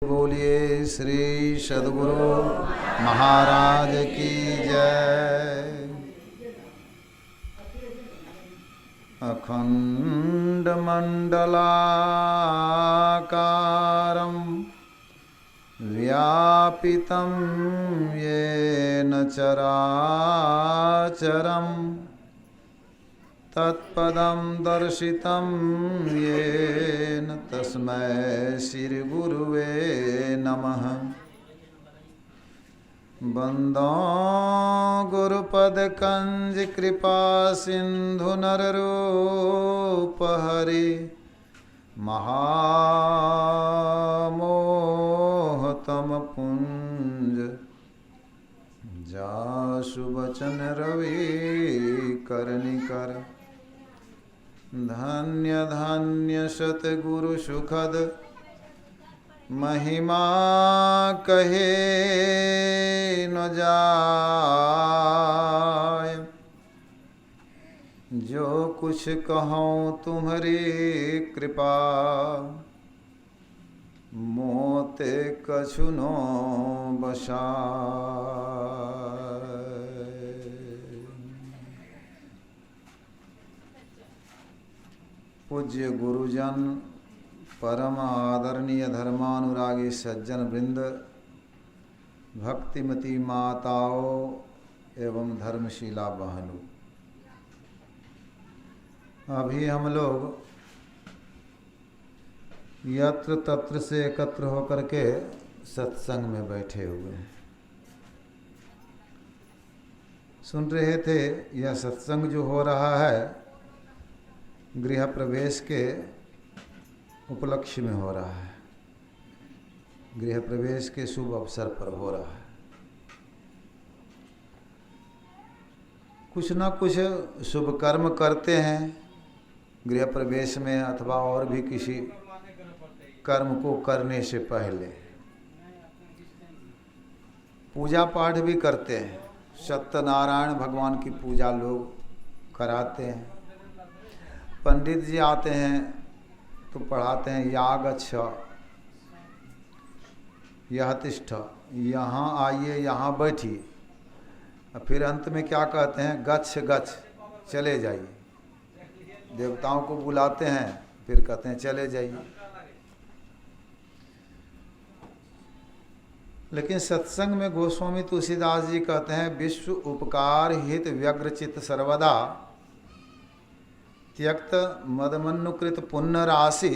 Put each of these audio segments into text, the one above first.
बोलिए श्री सद्गुरु महाराज की जय। अखंड मंडलाकारं व्यापितं येन चराचरं तत्पदं दर्शितं येन तस्मै श्री गुरुवे नमः। वन्दो गुरुपदकंज कृपा सिंधु नररूप हरि महामोहतम पुंज जासु वचन रवि करनिकर। धन्य धन्य सतगुरु सुखद महिमा कहे न जाय। जो कुछ कहूँ तुम्हारी कृपा मोते कछु नो बसाय। पूज्य गुरुजन, परम आदरणीय धर्मानुरागी सज्जन वृंद, भक्तिमती माताओं एवं धर्मशीला बहनों, अभी हम लोग यत्र तत्र से एकत्र होकर के सत्संग में बैठे हुए हैं। सुन रहे थे यह सत्संग जो हो रहा है गृह प्रवेश के उपलक्ष्य में हो रहा है, गृह प्रवेश के शुभ अवसर पर हो रहा है। कुछ ना कुछ शुभ कर्म करते हैं गृह प्रवेश में अथवा और भी किसी कर्म को करने से पहले। पूजा पाठ भी करते हैं, सत्यनारायण भगवान की पूजा लोग कराते हैं। पंडित जी आते हैं तो पढ़ाते हैं याग अच्छा यह तिष्ठ, यहाँ आइए यहाँ बैठिए, और फिर अंत में क्या कहते हैं गच्छ गच्छ चले जाइए। देवताओं को बुलाते हैं फिर कहते हैं चले जाइए। लेकिन सत्संग में गोस्वामी तुलसीदास जी कहते हैं विश्व उपकार हित व्यग्रचित सर्वदा त्यक्त मदमन्नुकृत पुण्य राशि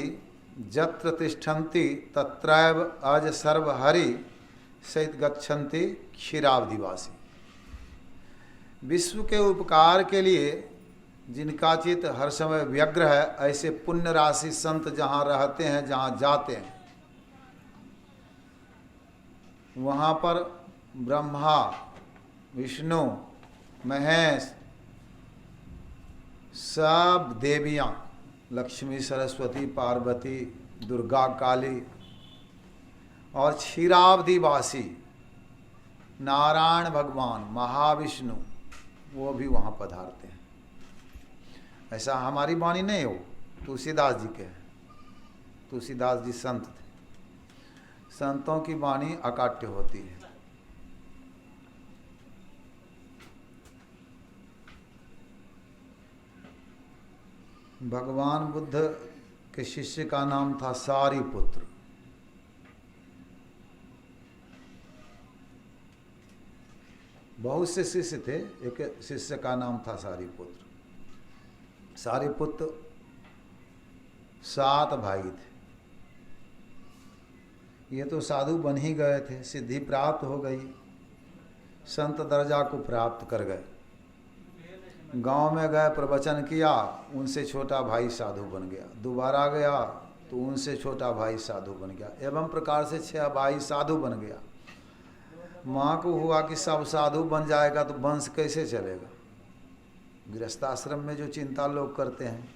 जत्र तिष्ठन्ति तत्रैव अज सर्व हरि सहित गच्छन्ति क्षीराब्धिवासी। विश्व के उपकार के लिए जिनका चित्त हर समय व्यग्र है, ऐसे पुण्य राशि संत जहाँ रहते हैं, जहाँ जाते हैं, वहाँ पर ब्रह्मा विष्णु महेश सब देवियाँ, लक्ष्मी सरस्वती पार्वती दुर्गा काली और क्षीराब्धिवासी नारायण भगवान महाविष्णु, वो भी वहाँ पधारते हैं। ऐसा हमारी वाणी नहीं हो, तुलसीदास जी के हैं। तुलसीदास जी संत थे, संतों की वाणी अकाट्य होती है। भगवान बुद्ध के शिष्य का नाम था सारिपुत्र। बहुत से शिष्य थे, एक शिष्य का नाम था सारिपुत्र। सारिपुत्र 7 भाई थे। ये तो साधु बन ही गए थे, सिद्धि प्राप्त हो गई, संत दर्जा को प्राप्त कर गए। गांव में गए, प्रवचन किया, उनसे छोटा भाई साधु बन गया। दोबारा गया तो उनसे छोटा भाई साधु बन गया। एवं प्रकार से 6 भाई साधु बन गया। माँ को हुआ कि सब साधु बन जाएगा तो वंश कैसे चलेगा। गृहस्थाश्रम में जो चिंता लोग करते हैं,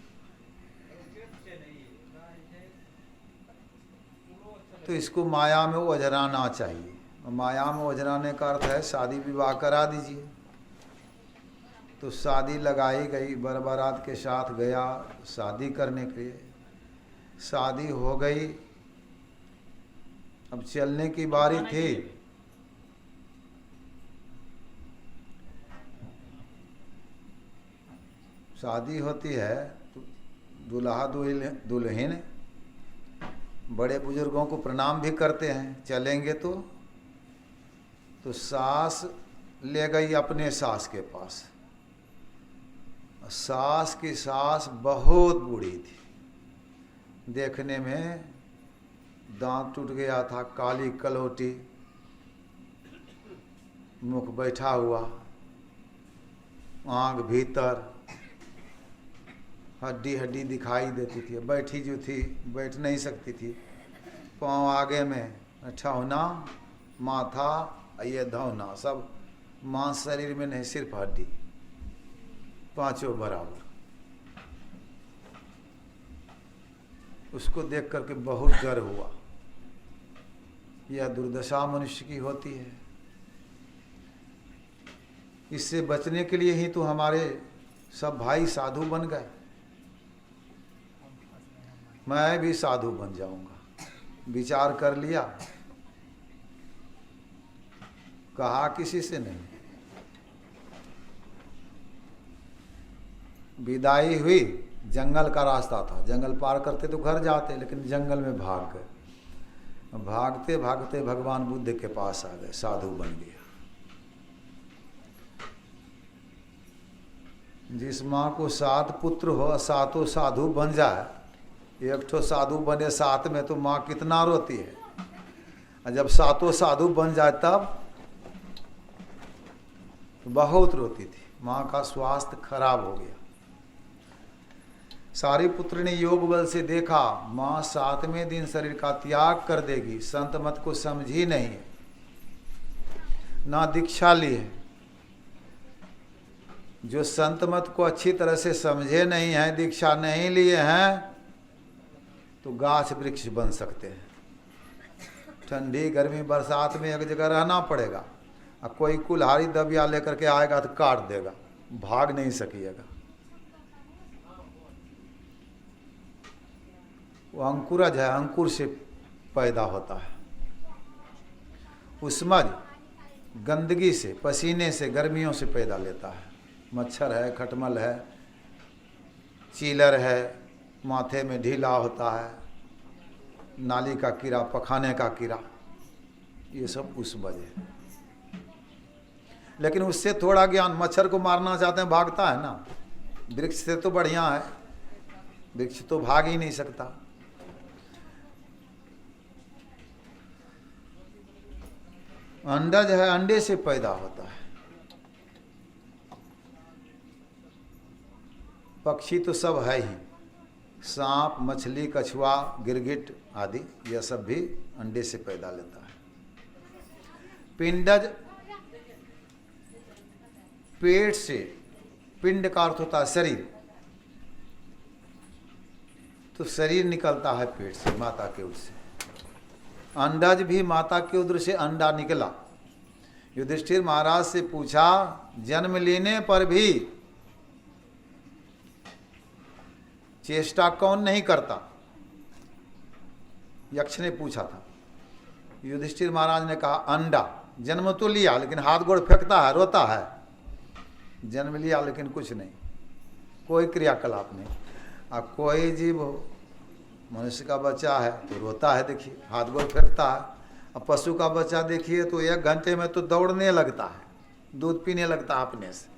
तो इसको माया में ओझराना चाहिए। और माया में ओझराने का अर्थ है शादी विवाह करा दीजिए। तो शादी लगाई गई, बर बारात के साथ गया शादी करने के लिए। शादी हो गई अब चलने की बारी थी। शादी होती है तो दूल्हा दुल्हन बड़े बुजुर्गों को प्रणाम भी करते हैं। चलेंगे तो सास ले गई अपने सास के पास। सास की सास बहुत बूढ़ी थी, देखने में दांत टूट गया था, काली कलौटी, मुख बैठा हुआ, आँख भीतर, हड्डी हड्डी दिखाई देती थी। बैठी जो थी बैठ नहीं सकती थी, पाँव आगे में, ठहना, माथा, ये धौना, सब मांस शरीर में नहीं, सिर्फ हड्डी, पांचों बराबर। उसको देख करके बहुत डर हुआ। यह दुर्दशा मनुष्य की होती है। इससे बचने के लिए ही तो हमारे सब भाई साधु बन गए। मैं भी साधु बन जाऊंगा, विचार कर लिया, कहा किसी से नहीं। विदाई हुई, जंगल का रास्ता था, जंगल पार करते तो घर जाते, लेकिन जंगल में भाग गए। भागते भागते भगवान बुद्ध के पास आ गए, साधु बन गया। जिस माँ को 7 पुत्र हो, 7 साधु बन जाए, एक ठो साधु बने 7 में तो माँ कितना रोती है। और जब 7 साधु बन जाए तब तो बहुत रोती थी। माँ का स्वास्थ्य खराब हो गया। सारिपुत्र ने योग बल से देखा, माँ 7वें दिन शरीर का त्याग कर देगी। संत मत को समझी नहीं है, ना दीक्षा ली है। जो संत मत को अच्छी तरह से समझे नहीं है, दीक्षा नहीं लिए हैं, तो गाछ वृक्ष बन सकते हैं। ठंडी गर्मी बरसात में एक जगह रहना पड़ेगा। और कोई कुल्हाड़ी दबिया लेकर के आएगा तो काट देगा, भाग नहीं सकिएगा। वो अंकुरज है, अंकुर से पैदा होता है। उस्मज गंदगी से, पसीने से, गर्मियों से पैदा लेता है। मच्छर है, खटमल है, चीलर है, माथे में ढीला होता है, नाली का कीड़ा, पखाने का कीड़ा, ये सब उस्मज है। लेकिन उससे थोड़ा ज्ञान, मच्छर को मारना चाहते हैं, भागता है ना। वृक्ष से तो बढ़िया है, वृक्ष तो भाग ही नहीं सकता। अंडज है, अंडे से पैदा होता है। पक्षी तो सब है ही, सांप, मछली, कछुआ, गिरगिट आदि, यह सब भी अंडे से पैदा लेता है। पिंडज पेट से, पिंड का अर्थ होता है शरीर, तो शरीर निकलता है पेट से, माता के उदर से। अंडज भी माता के उदर से अंडा निकला। युधिष्ठिर महाराज से पूछा, जन्म लेने पर भी चेष्टा कौन नहीं करता? यक्ष ने पूछा था। युधिष्ठिर महाराज ने कहा, अंडा। जन्म तो लिया लेकिन हाथ गोड़ फेंकता है, रोता है। जन्म लिया लेकिन कुछ नहीं, कोई क्रियाकलाप नहीं। अब कोई जीव हो, मनुष्य का बच्चा है तो रोता है, देखिए हाथ गोड़ फेंकता है। अब पशु का बच्चा देखिए तो 1 घंटे में तो दौड़ने लगता है, दूध पीने लगता है अपने से।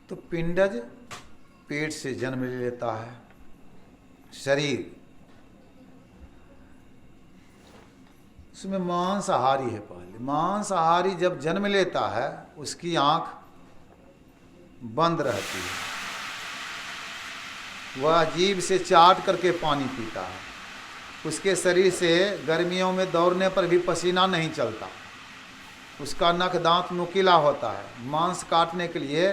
तो पिंडज पेट से जन्म ले लेता है। शरीर उसमें मांसाहारी है। पहले मांसाहारी जब जन्म लेता है, उसकी आंख बंद रहती है, वह जीभ से चाट करके पानी पीता है। उसके शरीर से गर्मियों में दौड़ने पर भी पसीना नहीं चलता। उसका नख दांत नुकीला होता है। मांस काटने के लिए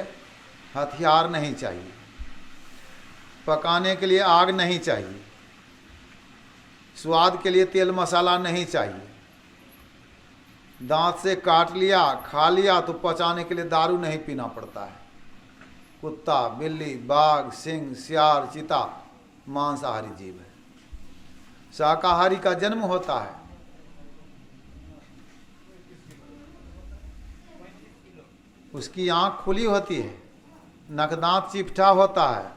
हथियार नहीं चाहिए, पकाने के लिए आग नहीं चाहिए, स्वाद के लिए तेल मसाला नहीं चाहिए। दांत से काट लिया, खा लिया तो पचाने के लिए दारू नहीं पीना पड़ता है, कुत्ता, बिल्ली, बाघ, सिंह, सियार, चीता मांसाहारी जीव है। शाकाहारी का जन्म होता है। उसकी आंख खुली होती है, नखदांत चिपटा होता है,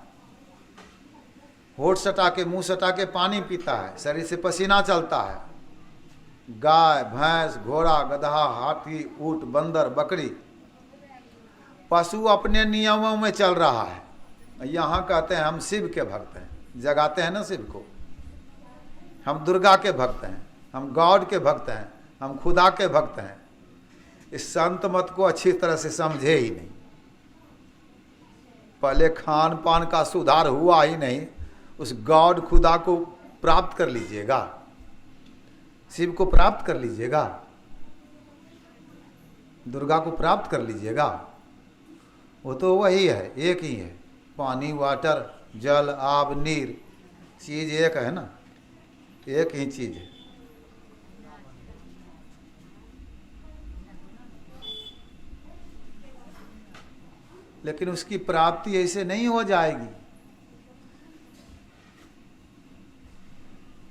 होठ सटा के मुंह सटा के पानी पीता है, शरीर से पसीना चलता है। गाय, भैंस, घोड़ा, गधा, हाथी, ऊंट, बंदर, बकरी, पशु अपने नियमों में चल रहा है। यहाँ कहते हैं हम शिव के भक्त हैं, जगाते हैं ना शिव को। हम दुर्गा के भक्त हैं, हम गॉड के भक्त हैं, हम खुदा के भक्त हैं। इस संत मत को अच्छी तरह से समझे ही नहीं। पहले खान पान का सुधार हुआ ही नहीं, उस गॉड खुदा को प्राप्त कर लीजिएगा, शिव को प्राप्त कर लीजिएगा, दुर्गा को प्राप्त कर लीजिएगा। वो तो वही है, एक ही है। पानी, वाटर, जल, आब, नीर, चीज एक है ना, एक ही चीज है। लेकिन उसकी प्राप्ति ऐसे नहीं हो जाएगी।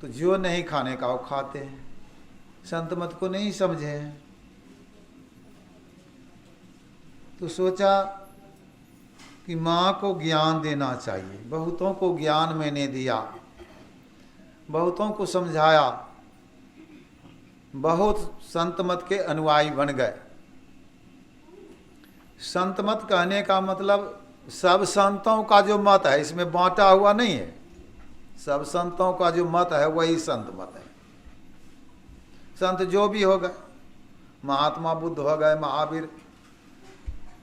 तो जो नहीं खाने का वो खाते हैं, संत मत को नहीं समझे हैं। तो सोचा कि माँ को ज्ञान देना चाहिए। बहुतों को ज्ञान मैंने दिया, बहुतों को समझाया, बहुत संत मत के अनुयायी बन गए। संत मत कहने का मतलब सब संतों का जो मत है, इसमें बांटा हुआ नहीं है। सब संतों का जो मत है वही संत मत है। संत जो भी हो गए, महात्मा बुद्ध हो गए, महावीर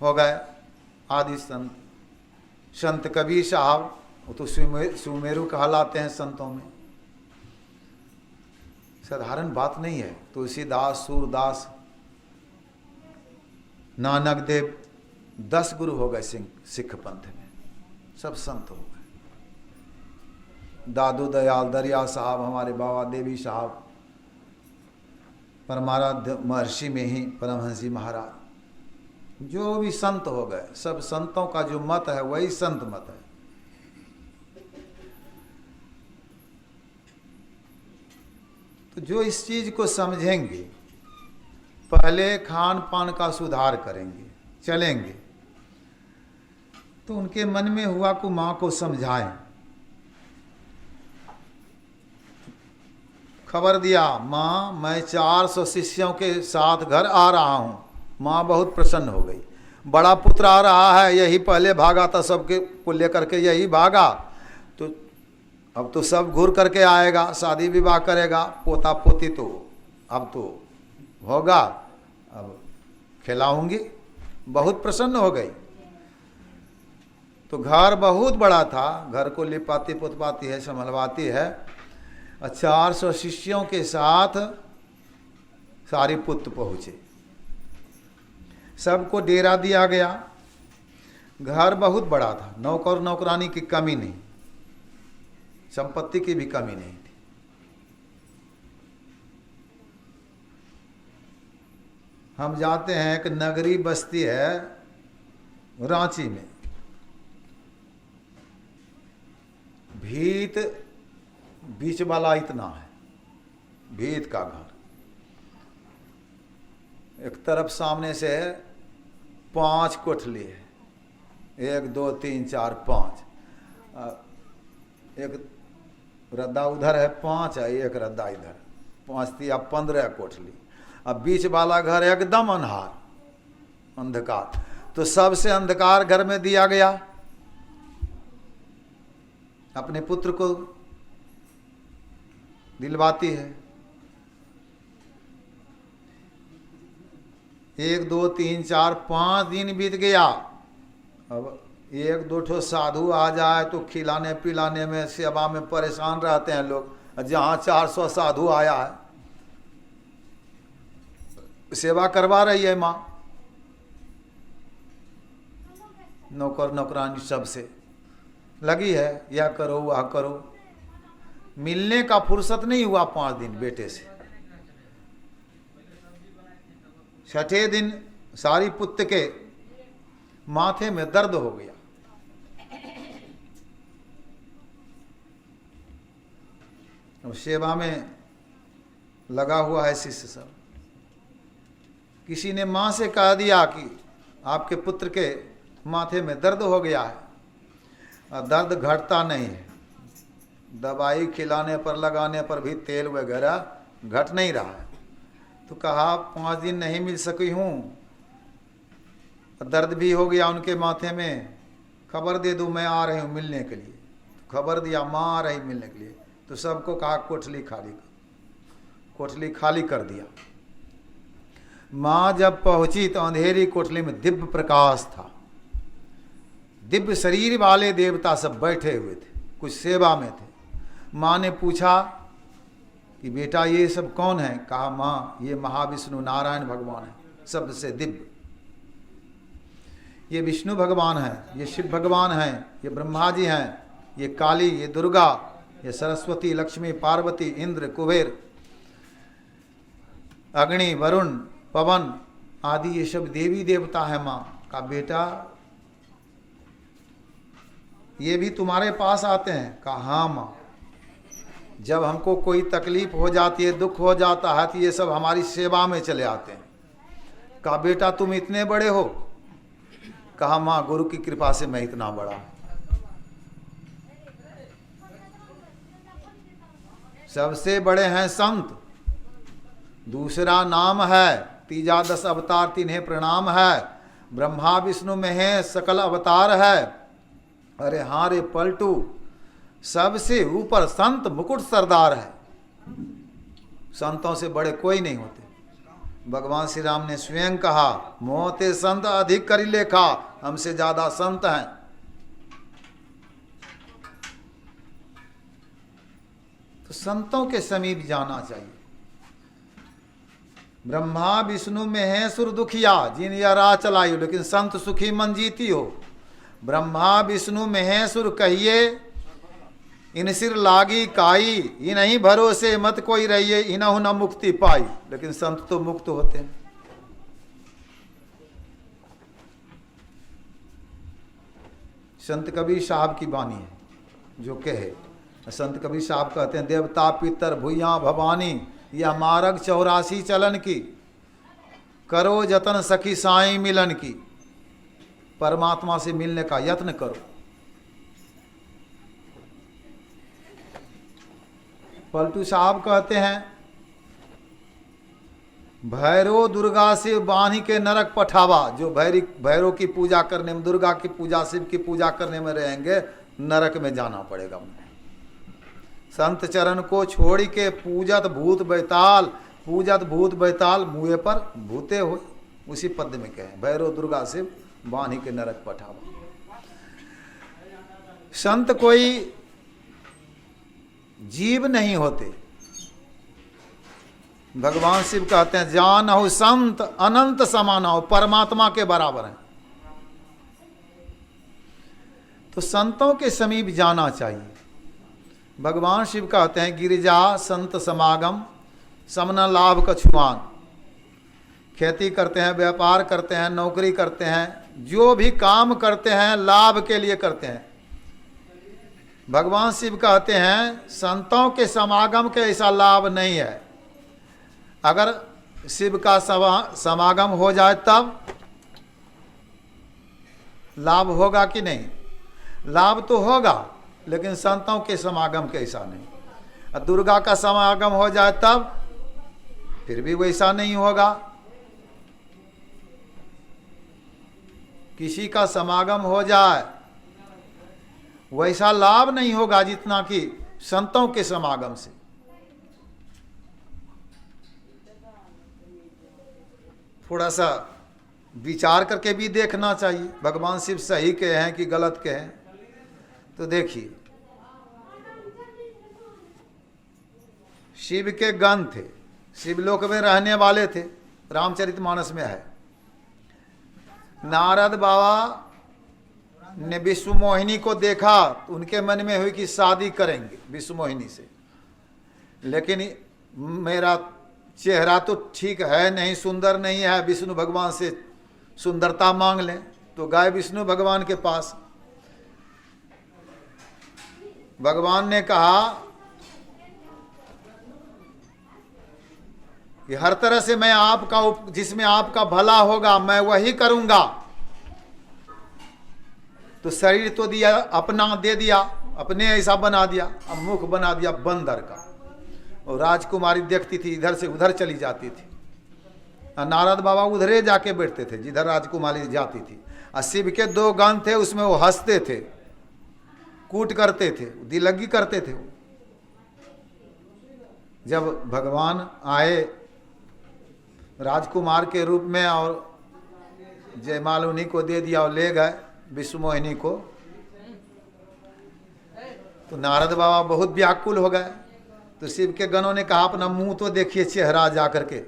हो गए, आदि संत, संत कबीर साहब, वो तो सुमेरु कहलाते हैं संतों में। साधारण बात नहीं है। तुलसीदास, सूरदास, नानक देव, 10 गुरु हो गए सिख पंथ में, सब संत हो गए। दादू दयाल दरिया साहब, हमारे बाबा देवी साहब, परमाराध्य महर्षि में ही परमहंस जी महाराज, जो भी संत हो गए, सब संतों का जो मत है वही संत मत है। तो जो इस चीज को समझेंगे, पहले खान पान का सुधार करेंगे, चलेंगे, तो उनके मन में हुआ को माँ को समझाएं। खबर दिया, माँ मैं 400 शिष्यों के साथ घर आ रहा हूँ। माँ बहुत प्रसन्न हो गई। बड़ा पुत्र आ रहा है, यही पहले भागा था, सबके को लेकर के यही भागा, तो अब तो सब घूर करके आएगा, शादी विवाह करेगा, पोता पोती तो अब तो होगा, अब खिलाऊंगी। बहुत प्रसन्न हो गई। तो घर बहुत बड़ा था, घर को लिपाती पुतपाती है, संभलवाती है। 400 शिष्यों के साथ सारीपुत्र पहुँचे, सबको डेरा दिया गया। घर बहुत बड़ा था, नौकर नौकरानी की कमी नहीं, संपत्ति की भी कमी नहीं थी। हम जाते हैं, एक नगरी बस्ती है रांची में, भीत बीच वाला इतना है, भीत का घर। एक तरफ सामने से 5 कोठली है, 1 2 3 4 5, एक रद्दा उधर है, 5 है, एक रद्दा इधर, 5 तिया 15 कोठली। अब बीच वाला घर एकदम अन्हार, अंधकार। तो सबसे अंधकार घर में दिया गया। अपने पुत्र को दिलवाती है। 1 2 3 4 5 दिन बीत गया। अब 1 2 ठो साधु आ जाए तो खिलाने पिलाने में, सेवा में परेशान रहते हैं लोग। जहाँ 400 साधु आया है, सेवा करवा रही है माँ, नौकर नौकरानी सबसे लगी है, यह करो वह करो। मिलने का फुर्सत नहीं हुआ 5 दिन बेटे से। 6ठे दिन सारी पुत्र के माथे में दर्द हो गया, अब सेवा में लगा हुआ है शिष्य सब। किसी ने माँ से कह दिया कि आपके पुत्र के माथे में दर्द हो गया है और दर्द घटता नहीं है, दवाई खिलाने पर लगाने पर भी तेल वगैरह घट नहीं रहा है। तो कहा 5 दिन नहीं मिल सकी हूँ, दर्द भी हो गया उनके माथे में, खबर दे दूँ मैं आ रही हूँ मिलने के लिए। तो खबर दिया माँ आ रही मिलने के लिए। तो सबको कहा कोठली खाली कर, कोठली खाली कर दिया। माँ जब पहुंची तो अंधेरी कोठली में दिव्य प्रकाश था, दिव्य शरीर वाले देवता सब बैठे हुए थे, कुछ सेवा में थे। माँ ने पूछा कि बेटा ये सब कौन है? कहा माँ ये महाविष्णु नारायण भगवान है, शब्द से दिव्य। ये विष्णु भगवान है, ये शिव भगवान हैं, ये ब्रह्मा जी हैं, ये काली, ये दुर्गा, ये सरस्वती, लक्ष्मी, पार्वती, इंद्र, कुबेर, अग्नि, वरुण, पवन आदि ये सब देवी देवता है। माँ का बेटा ये भी तुम्हारे पास आते हैं? कहा हाँ माँ, जब हमको कोई तकलीफ हो जाती है, दुख हो जाता है तो ये सब हमारी सेवा में चले आते हैं। कहा बेटा तुम इतने बड़े हो? कहा माँ गुरु की कृपा से मैं इतना बड़ा। सबसे बड़े हैं संत, दूसरा नाम है, तीजा 10 अवतार तिन्हें प्रणाम है, ब्रह्मा विष्णु में है सकल अवतार है। अरे हाँ रे पलटू, सबसे ऊपर संत मुकुट सरदार है, संतों से बड़े कोई नहीं होते। भगवान श्री राम ने स्वयं कहा मोहते संत अधिक करी लेखा, हमसे ज्यादा संत हैं। तो संतों के समीप जाना चाहिए। ब्रह्मा विष्णु में है सुर दुखिया, जिन या राह चलायु, लेकिन संत सुखी मन जीती हो। ब्रह्मा विष्णु में है सुर कहिए, इन सिर लागी काई, इन्हीं भरोसे मत कोई रहिए, इनहु न मुक्ति पाई। लेकिन संत तो मुक्त होते हैं। संत कबीर साहब की वाणी है जो कहे, संत कबीर साहब कहते हैं देवता पितर भूया भवानी, यह मार्ग 84 चलन की, करो जतन सखी साईं मिलन की। परमात्मा से मिलने का यत्न करो। पलटू साहब कहते हैं भैरो दुर्गा से बानी के नरक पठावा। जो भैरो की पूजा करने में, दुर्गा की पूजा, शिव की पूजा करने में रहेंगे, नरक में जाना पड़ेगा उन्हें। संत चरण को छोड़ के पूजत भूत बैताल, पूजत भूत बैताल मुँह पर भूते हो। उसी पद में कहें भैरो दुर्गा शिव बानी के नरक पठावा। संत कोई जीव नहीं होते। भगवान शिव कहते हैं जानहु संत अनंत समानहु, परमात्मा के बराबर हैं। तो संतों के समीप जाना चाहिए। भगवान शिव कहते हैं गिरिजा संत समागम समन लाभ कछुआन। खेती करते हैं, व्यापार करते हैं, नौकरी करते हैं, जो भी काम करते हैं लाभ के लिए करते हैं। भगवान शिव कहते हैं संतों के समागम के ऐसा लाभ नहीं है। अगर शिव का समागम हो जाए तब लाभ होगा कि नहीं? लाभ तो होगा, लेकिन संतों के समागम के ऐसा नहीं। दुर्गा का समागम हो जाए तब फिर भी वैसा नहीं होगा। किसी का समागम हो जाए वैसा लाभ नहीं होगा जितना कि संतों के समागम से। थोड़ा सा विचार करके भी देखना चाहिए भगवान शिव सही के हैं कि गलत के हैं। तो देखिए शिव के गण थे, शिवलोक में रहने वाले थे, रामचरितमानस में है। नारद बाबा ने विश्व मोहिनी को देखा तो उनके मन में हुई कि शादी करेंगे विश्व मोहिनी से, लेकिन मेरा चेहरा तो ठीक है नहीं, सुंदर नहीं है, विष्णु भगवान से सुंदरता मांग लें। तो गए विष्णु भगवान के पास। भगवान ने कहा कि हर तरह से मैं आपका जिसमें आपका भला होगा मैं वही करूंगा। तो शरीर तो दिया, अपना दे दिया, अपने ऐसा बना दिया, अब मुख बना दिया बंदर का। और राजकुमारी देखती थी, इधर से उधर चली जाती थी। नारद बाबा उधरे जाके बैठते थे जिधर राजकुमारी जाती थी। और शिव के 2 गण थे, उसमें वो हंसते थे, कूट करते थे, दिलगी करते थे। जब भगवान आए राजकुमार के रूप में और जयमाल उन्हीं को दे दिया और ले गए विश्व मोहिनी को, तो नारद बाबा बहुत व्याकुल हो गए। तो शिव के गणों ने कहा अपना मुंह तो देखिए, चेहरा जा करके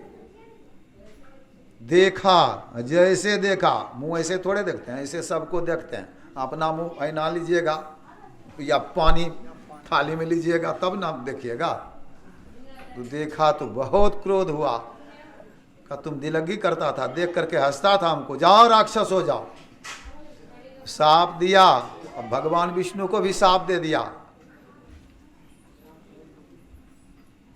देखा, जैसे देखा, मुंह ऐसे थोड़े देखते हैं, ऐसे सबको देखते हैं। अपना मुंह ऐना लीजिएगा या पानी थाली में लीजिएगा तब ना देखिएगा। तो देखा तो बहुत क्रोध हुआ, का तुम दिलगी करता था, देख करके हंसता था हमको, जाओ राक्षस हो जाओ। साप दिया, अब भगवान विष्णु को भी साप दे दिया।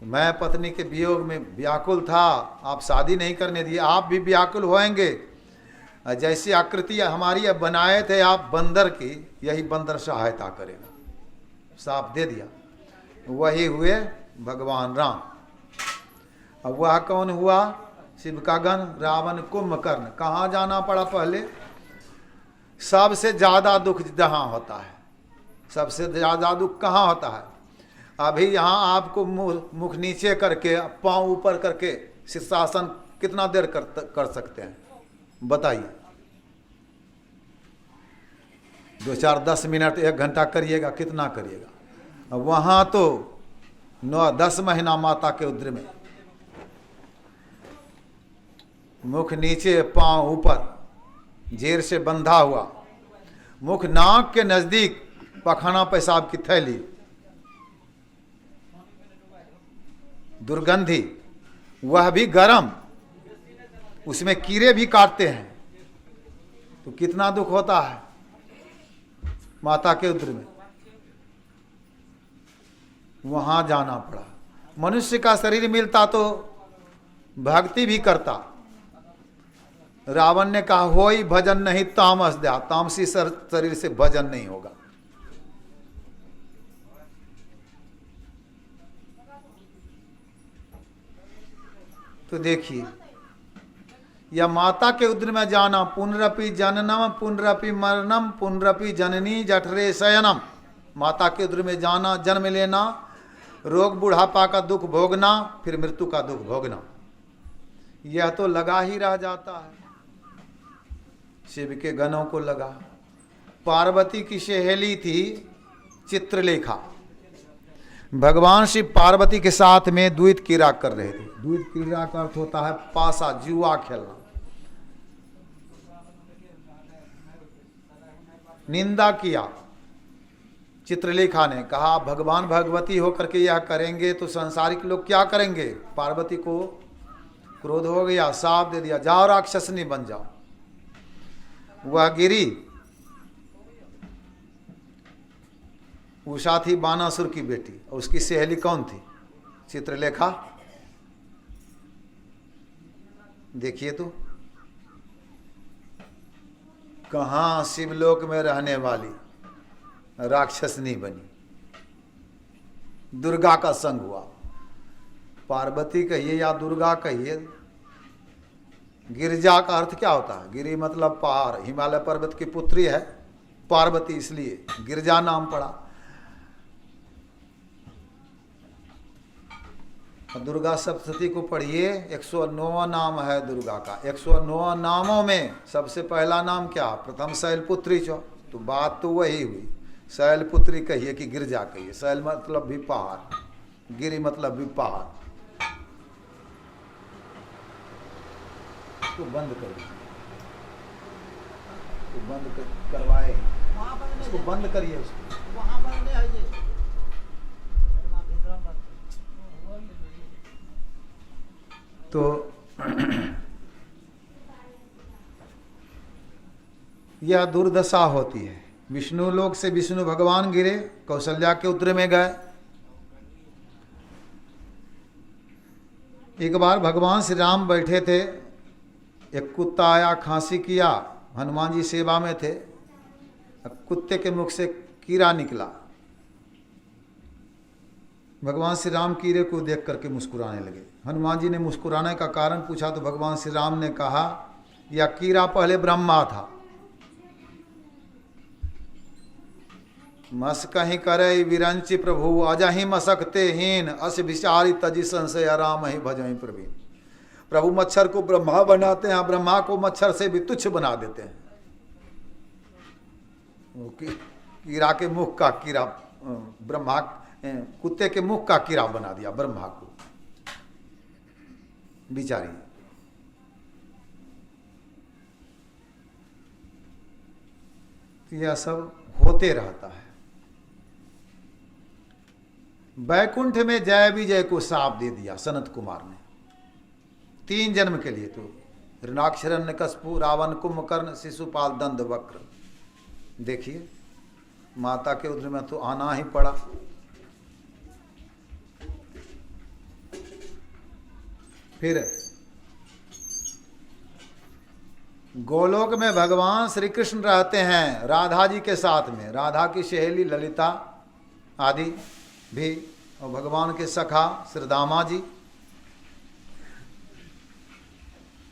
मैं पत्नी के वियोग में व्याकुल था, आप शादी नहीं करने दिए, आप भी व्याकुल होएंगे। जैसी आकृति हमारी अब बनाए थे आप बंदर की, यही बंदर सहायता करेगा। साप दे दिया, वही हुए भगवान राम। अब वह कौन हुआ? शिव का गण रावण कुंभकर्ण। कहाँ जाना पड़ा पहले? सबसे ज्यादा दुख जहाँ होता है, सबसे ज्यादा दुख कहाँ होता है? अभी यहाँ आपको मुख नीचे करके पांव ऊपर करके शीर्षासन कितना देर कर सकते हैं बताइए? 2, 4, 10 मिनट, 1 घंटा करिएगा, कितना करिएगा? वहाँ तो 9-10 महीना माता के उदर में, मुख नीचे पांव ऊपर, जेर से बंधा हुआ, मुख नाक के नजदीक पखाना पेशाब की थैली, दुर्गंधी, वह भी गरम, उसमें कीड़े भी काटते हैं। तो कितना दुख होता है माता के उदर में। वहां जाना पड़ा। मनुष्य का शरीर मिलता तो भक्ति भी करता। रावण ने कहा होई भजन नहीं तामस दया, तामसी शरीर से भजन नहीं होगा। तो देखिए, या माता के उदर में जाना, पुनरपि जननम पुनरपि मरणम पुनरपि जननी जठरे शयनम। माता के उदर में जाना, जन्म लेना, रोग बुढ़ापा का दुख भोगना, फिर मृत्यु का दुख भोगना, यह तो लगा ही रह जाता है। शिव के गणों को लगा। पार्वती की सहेली थी चित्रलेखा। भगवान शिव पार्वती के साथ में द्वैत क्रीड़ा कर रहे थे। द्वैत क्रीड़ा का अर्थ होता है पासा, जुआ खेलना। निंदा किया चित्रलेखा ने, कहा भगवान भगवती होकर के यह करेंगे तो संसारिक लोग क्या करेंगे? पार्वती को क्रोध हो गया, शाप दे दिया, जाओ राक्षसनी बन जाओ। वह गिरी। उषा थी बानासुर की बेटी, और उसकी सहेली कौन थी? चित्रलेखा। देखिए तो कहाँ शिवलोक में रहने वाली राक्षसनी बनी, दुर्गा का संग हुआ। पार्वती कहिए या दुर्गा कहिए, गिरिजा का अर्थ क्या होता है? गिरि मतलब पहाड़, हिमालय पर्वत की पुत्री है पार्वती, इसलिए गिरिजा नाम पड़ा। दुर्गा सप्तशती को पढ़िए, 109 नाम है दुर्गा का। 109 नामों में सबसे पहला नाम क्या? प्रथम शैलपुत्री चो। तो बात तो वही हुई, शैलपुत्री कहिए कि गिरिजा कहिए। शैल मतलब भी पहाड़, गिरि मतलब भी पहाड़। तो बंद करिए, तो बंद करवाए, उसको बंद करिए, उसको वहां बंद है जी। तो यह दुर्दशा होती है। विष्णु लोक से विष्णु भगवान गिरे, कौशल्या के उदर में गए। एक बार भगवान श्री राम बैठे थे, एक कुत्ता आया, खांसी किया, हनुमान जी सेवा में थे, कुत्ते के मुख से कीड़ा निकला। भगवान श्री राम कीड़े को देख करके मुस्कुराने लगे। हनुमान जी ने मुस्कुराने का कारण पूछा तो भगवान श्री राम ने कहा, यह कीड़ा पहले ब्रह्मा था। मस कहीं करे विरंचि प्रभु अजहि मसकते हीन अस विचारी तजी संशय राम ही भजहि प्रवीण। प्रभु मच्छर को ब्रह्मा बनाते हैं, ब्रह्मा को मच्छर से भी तुच्छ बना देते हैं। कीड़ा के मुख का कीड़ा ब्रह्मा, कुत्ते के मुख का कीड़ा बना दिया ब्रह्मा को। बिचारी यह सब होते रहता है। बैकुंठ में जय विजय को साप दे दिया सनत कुमार ने 3 जन्म के लिए। तो हिरणाक्षरण्यकशिपु, रावण, कुंभकर्ण, शिशुपाल, दंड वक्र। देखिए माता के उदर में तो आना ही पड़ा। फिर गोलोक में भगवान श्री कृष्ण रहते हैं राधा जी के साथ में। राधा की सहेली ललिता आदि भी, और भगवान के सखा श्रीदामा जी।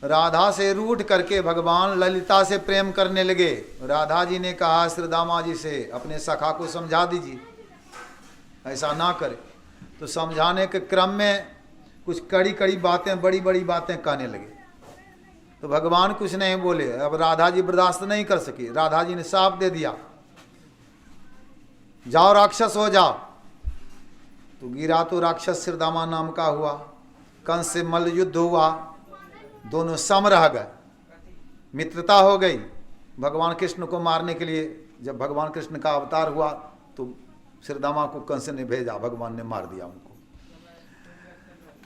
राधा से रूठ करके भगवान ललिता से प्रेम करने लगे। राधा जी ने कहा श्रीदामा जी से, अपने सखा को समझा दीजिए ऐसा ना करे। तो समझाने के क्रम में कुछ कड़ी कड़ी बातें, बड़ी बड़ी बातें कहने लगे। तो भगवान कुछ नहीं बोले। अब राधा जी बर्दाश्त नहीं कर सकी। राधा जी ने साफ दे दिया, जाओ राक्षस हो जाओ। तो गिरा तो राक्षस श्रीदामा नाम का हुआ। कंस से मल्ल युद्ध हुआ, दोनों सम रह गए, मित्रता हो गई। भगवान कृष्ण को मारने के लिए जब भगवान कृष्ण का अवतार हुआ तो श्रीदामा को कंस ने भेजा, भगवान ने मार दिया उनको।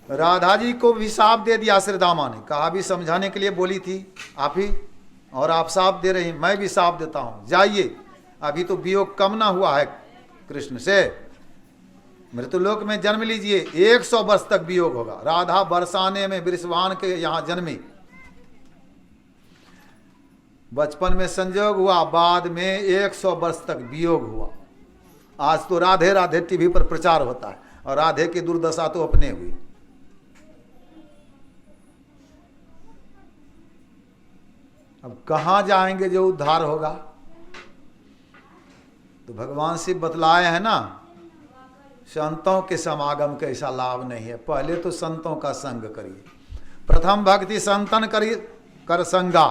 राधा जी को भी साफ दे दिया श्रीदामा ने। कहा भी समझाने के लिए बोली थी आप ही, और आप साफ दे रही, मैं भी साफ देता हूं, जाइए। अभी तो वियोग कम ना हुआ है कृष्ण से, मृत्युलोक में जन्म लीजिए, 100 वर्ष तक वियोग होगा। राधा बरसाने में वृषभान के यहां जन्मी, बचपन में संजोग हुआ, बाद में 100 वर्ष तक वियोग हुआ। आज तो राधे राधे टीवी पर प्रचार होता है, और राधे की दुर्दशा तो अपने हुई। अब कहां जाएंगे जो उद्धार होगा? तो भगवान शिव बतलाए हैं ना, संतों के समागम का ऐसा लाभ नहीं है। पहले तो संतों का संग करिए। प्रथम भक्ति संतन करिए कर संगा।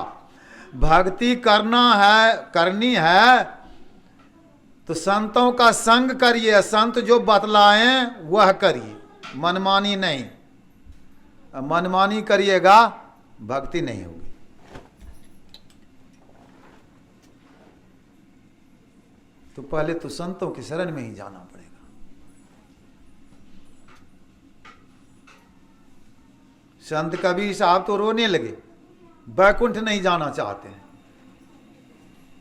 भक्ति करनी है तो संतों का संग करिए। संत जो बतलाएं वह करिए, मनमानी नहीं। मनमानी करिएगा भक्ति नहीं होगी। तो पहले तो संतों की शरण में ही जाना पड़ेगा। संत कबीर साहब तो रोने लगे, बैकुंठ नहीं जाना चाहते हैं।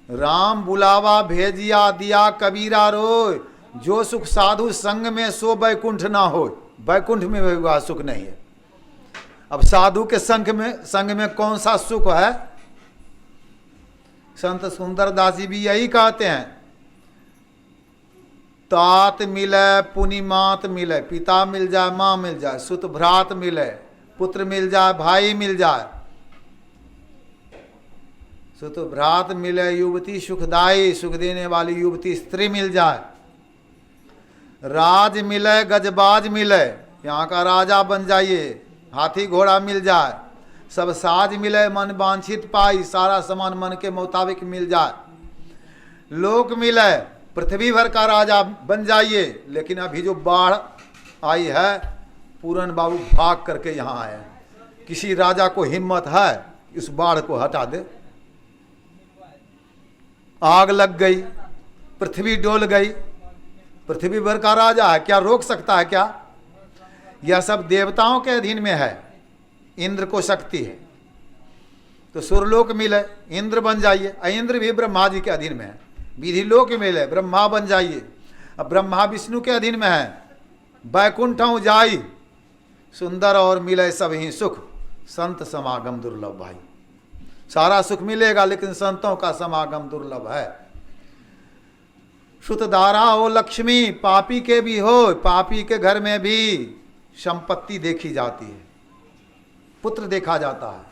राम बुलावा भेजिया दिया कबीरा रोय, जो सुख साधु संग में सो बैकुंठ ना हो। बैकुंठ में वह सुख नहीं है। अब साधु के संग में कौन सा सुख है? संत सुंदरदास जी भी यही कहते हैं, तात मिले पुनि मात मिले, पिता मिल जाए, माँ मिल जाए, सुत भ्रात मिले, पुत्र मिल जाए, भाई मिल जाए, सुत भ्रात मिले, युवती सुखदाई, सुख देने वाली युवती स्त्री मिल जाए, राज मिले, गजबाज मिले, यहाँ का राजा बन जाइए, हाथी घोड़ा मिल जाए, सब साज मिले, मन वांछित पाई, सारा सामान मन के मुताबिक मिल जाए, लोक मिले, पृथ्वी भर का राजा बन जाइए। लेकिन अभी जो बाढ़ आई है, पूरन बाबू भाग करके यहाँ आए हैं। किसी राजा को हिम्मत है इस बाढ़ को हटा दे? आग लग गई, पृथ्वी डोल गई, पृथ्वी भर का राजा है, क्या रोक सकता है क्या? यह सब देवताओं के अधीन में है। इंद्र को शक्ति है तो सुरलोक मिले, इंद्र बन जाइए। इंद्र भी ब्रह्मा जी के अधीन में है। विधि लोक मिले, ब्रह्मा बन जाइए। अब ब्रह्मा विष्णु के अधीन में है। बैकुंठों जाई, सुंदर और मिले सब ही सुख, संत समागम दुर्लभ भाई। सारा सुख मिलेगा लेकिन संतों का समागम दुर्लभ है। श्रुतधारा हो लक्ष्मी, पापी के भी हो, पापी के घर में भी संपत्ति देखी जाती है, पुत्र देखा जाता है,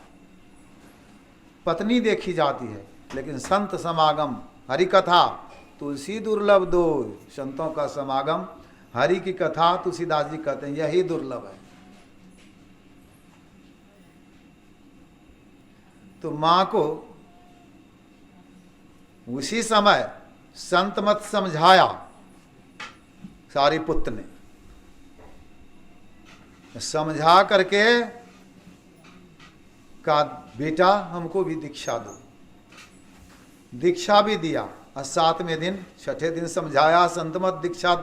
पत्नी देखी जाती है, लेकिन संत समागम, हरि कथा तुलसी दुर्लभ दो। संतों का समागम, हरि की कथा तुलसीदास जी कहते हैं यही दुर्लभ है। तो मां को उसी समय संत मत समझाया सारिपुत्र ने, समझा करके कहा बेटा हमको भी दीक्षा दो। दीक्षा भी दिया और 7वें दिन, 6ठे दिन समझाया, संत मत दीक्षा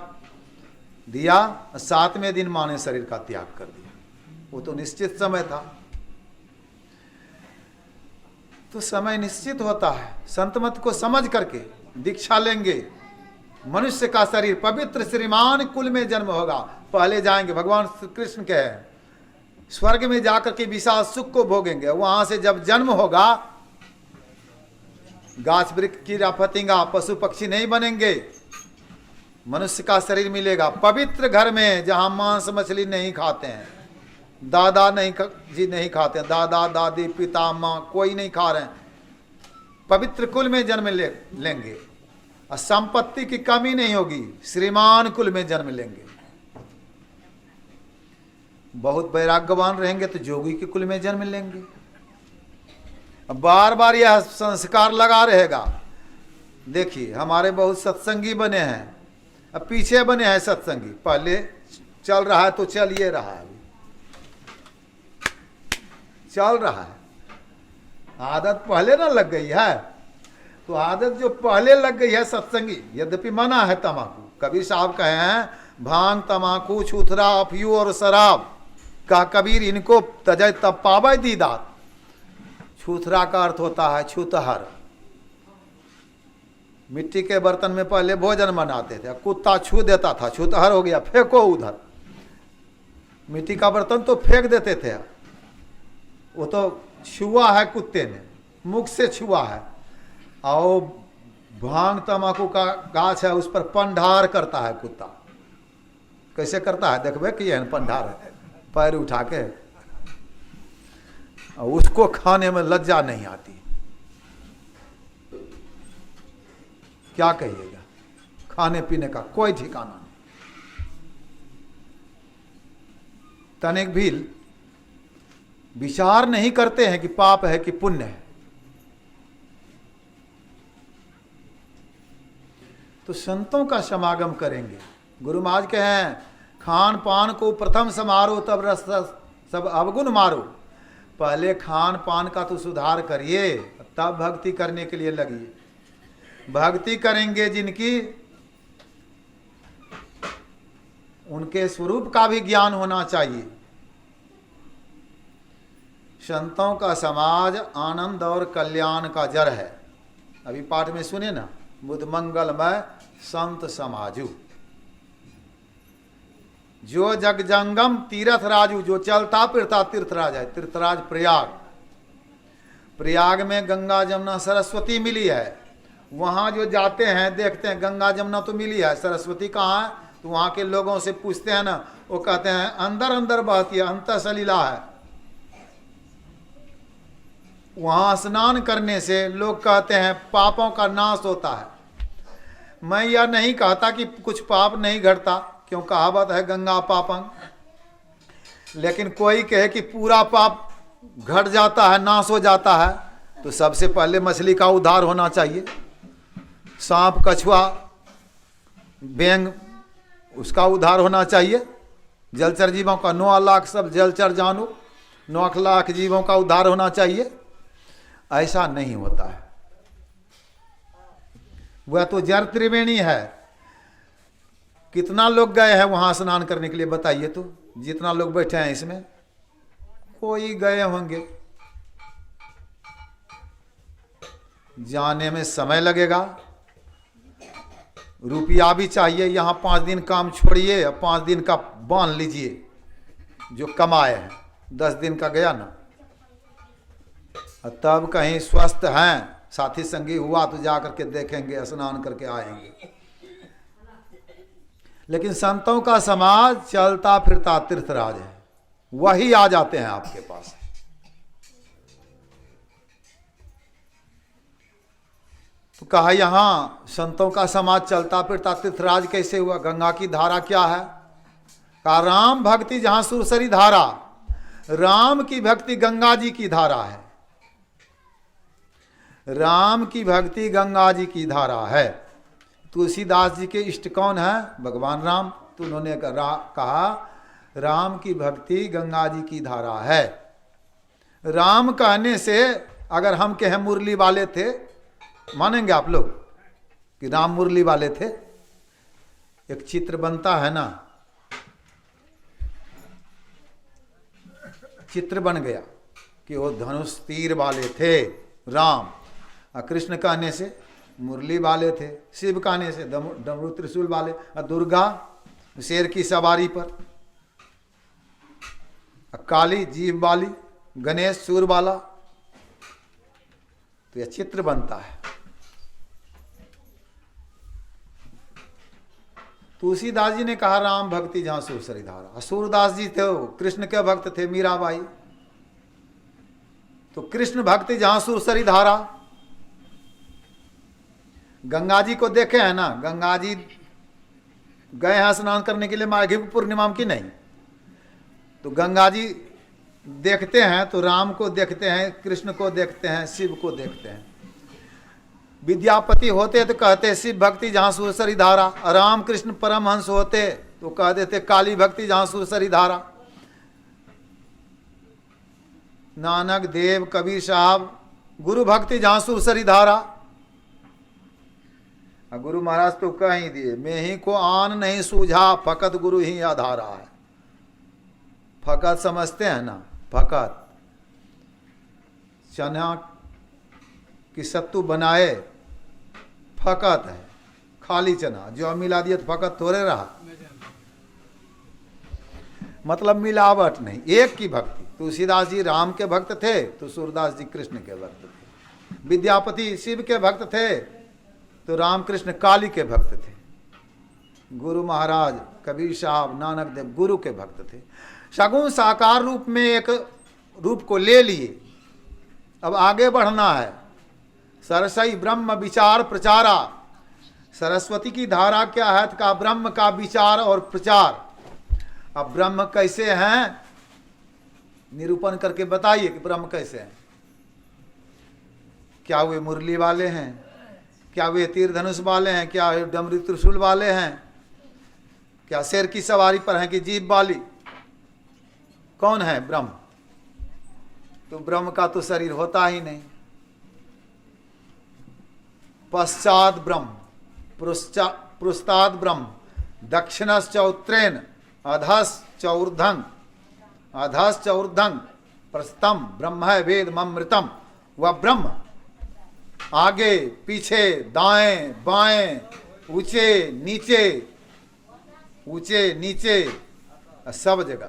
दिया, और 7वें दिन मां ने शरीर का त्याग कर दिया। वो तो निश्चित समय था। तो समय निश्चित होता है। संत मत को समझ करके दीक्षा लेंगे, मनुष्य का शरीर पवित्र श्रीमान कुल में जन्म होगा। पहले जाएंगे, भगवान श्री कृष्ण के स्वर्ग में जाकर के विशाल सुख को भोगेंगे। वहां से जब जन्म होगा, गाछ वृक्ष कीड़ा फतिंगा पशु पक्षी नहीं बनेंगे, मनुष्य का शरीर मिलेगा पवित्र घर में, जहां मांस मछली नहीं खाते हैं, दादा नहीं खाते हैं, दादा दादी पिता माँ कोई नहीं खा रहे हैं, पवित्र कुल में जन्म लेंगे और संपत्ति की कमी नहीं होगी, श्रीमान कुल में जन्म लेंगे। बहुत वैराग्यवान रहेंगे तो जोगी के कुल में जन्म लेंगे। बार बार यह संस्कार लगा रहेगा। देखिए हमारे बहुत सत्संगी बने हैं, अब पीछे बने हैं सत्संगी, पहले चल रहा है तो चल ये रहा है, चल रहा है, आदत पहले ना लग गई है। तो आदत जो पहले लग गई है सत्संगी, यद्यपि मना है तमाकू, कबीर साहब कहे हैं भांग तमाकू छूथरा अफयू और शराब का कबीर इनको तजय तब पावे दीदार। छूथरा का अर्थ होता है छूतहर। मिट्टी के बर्तन में पहले भोजन बनाते थे, कुत्ता छू देता था, छूतहर हो गया, फेंको उधर। मिट्टी का बर्तन तो फेंक देते थे, वो तो छुआ है कुत्ते ने, मुख से छुआ है। और भांग तमाकू का गाछ है, उस पर पंडार करता है कुत्ता। कैसे करता है देखबे कि यह पंडार है, पैर उठा के, और उसको खाने में लज्जा नहीं आती। क्या कहिएगा, खाने पीने का कोई ठिकाना नहीं। तनिक भी विचार नहीं करते हैं कि पाप है कि पुण्य है। तो संतों का समागम करेंगे। गुरु महाराज के हैं खान पान को प्रथम समारो तब रस सब अवगुण मारो। पहले खान पान का तो सुधार करिए, तब भक्ति करने के लिए लगिए। भक्ति करेंगे जिनकी, उनके स्वरूप का भी ज्ञान होना चाहिए। संतों का समाज आनंद और कल्याण का जड़ है। अभी पाठ में सुने ना, बुद्ध मंगलमय संत समाजू, जो जग जंगम तीर्थ राजू, जो चलता फिरता तीर्थराज है। तीर्थराज प्रयाग, प्रयाग में गंगा जमुना सरस्वती मिली है। वहाँ जो जाते हैं देखते हैं गंगा जमुना तो मिली है, सरस्वती कहाँ है? तो वहाँ के लोगों से पूछते हैं ना, वो कहते हैं अंदर अंदर बहती है, अंतर सलीला है। वहाँ स्नान करने से लोग कहते हैं पापों का नाश होता है। मैं यह नहीं कहता कि कुछ पाप नहीं घटता, क्यों कहावत है गंगा पापं, लेकिन कोई कहे कि पूरा पाप घट जाता है, नाश हो जाता है, तो सबसे पहले मछली का उद्धार होना चाहिए। सांप कछुआ बेंग, उसका उद्धार होना चाहिए। जलचर जीवों का 9 लाख सब जलचर जानू, 9 लाख जीवों का उद्धार होना चाहिए। ऐसा नहीं होता है। वह तो जल त्रिवेणी है। कितना लोग गए हैं वहां स्नान करने के लिए बताइए तो? जितना लोग बैठे हैं इसमें, कोई गए होंगे। जाने में समय लगेगा, रुपया भी चाहिए। यहाँ 5 दिन काम छोड़िए, 5 दिन का बांध लीजिए, जो कमाए हैं, 10 दिन का गया ना, तब कहीं स्वस्थ हैं, साथी संगी हुआ तो जा करके देखेंगे, स्नान करके आएंगे। लेकिन संतों का समाज चलता फिरता तीर्थराज है, वही आ जाते हैं आपके पास। तो कहा यहां संतों का समाज चलता फिरता तीर्थराज कैसे हुआ? गंगा की धारा क्या है? कहा राम भक्ति जहां सुरसरी धारा, राम की भक्ति गंगा जी की धारा है। राम की भक्ति गंगा जी की धारा है। तुलसीदास जी के इष्ट कौन है? भगवान राम। तो उन्होंने कहा राम की भक्ति गंगा जी की धारा है। राम कहने से अगर हम कहें मुरली वाले थे, मानेंगे आप लोग कि राम मुरली वाले थे? एक चित्र बनता है ना, चित्र बन गया कि वो धनुष तीर वाले थे राम, और कृष्ण कहने से मुरली वाले थे, शिव कहने से डमरू त्रिशूल वाले, और दुर्गा शेर की सवारी पर, काली जीव वाली, गणेश सूर वाला। तो यह चित्र बनता है। तुलसीदास जी ने कहा राम भक्ति जहां सुरसरी धारा। सूरदास जी थे, कृष्ण के भक्त थे, मीराबाई। तो कृष्ण भक्ति जहां सुरसरी धारा। गंगा जी को देखे हैं ना, गंगा जी गए हैं स्नान करने के लिए माघी पूर्णिमा की नहीं, तो गंगा जी देखते हैं तो राम को देखते हैं, कृष्ण को देखते हैं, शिव को देखते हैं। विद्यापति होते तो कहते शिव भक्ति जहां सुरसरी धारा, राम कृष्ण परमहंस होते तो कह देते काली भक्ति जहां सुरसरी धारा। नानक देव कबीर साहब गुरु भक्ति जहां सुरसरी धारा। गुरु महाराज तो कह ही दिए, मैं ही को आन नहीं सूझा, फकत गुरु ही आधारा है। फकत समझते हैं ना, फकत चना की सत्तू बनाए फकत है, खाली चना जो मिला दिया तो फकत थोड़े रहा, मतलब मिलावट नहीं, एक की भक्ति। तुलसीदास जी राम के भक्त थे तो सूरदास जी कृष्ण के भक्त थे। विद्यापति शिव के भक्त थे तो रामकृष्ण काली के भक्त थे। गुरु महाराज कबीर साहब नानक देव गुरु के भक्त थे। सगुण साकार रूप में एक रूप को ले लिए, अब आगे बढ़ना है। सरसई ब्रह्म विचार प्रचारा। सरस्वती की धारा क्या है? का ब्रह्म का विचार और प्रचार। अब ब्रह्म कैसे हैं निरूपण करके बताइए कि ब्रह्म कैसे हैं। क्या वे मुरली वाले हैं? क्या वे तीर धनुष वाले हैं? क्या डमरू त्रिशूल वाले हैं? क्या शेर की सवारी पर हैं कि जीभ वाली? कौन है ब्रह्म? तो ब्रह्म का तो शरीर होता ही नहीं। पश्चात ब्रह्म, पृष्ठात ब्रह्म, दक्षिणश्च उत्तरेण, अधश्च ऊर्ध्वं, अधश्च ऊर्ध्वं, प्रस्थम ब्रह्म है वेद ममृतम। वह ब्रह्म आगे पीछे दाएं बाएं, ऊंचे नीचे सब जगह।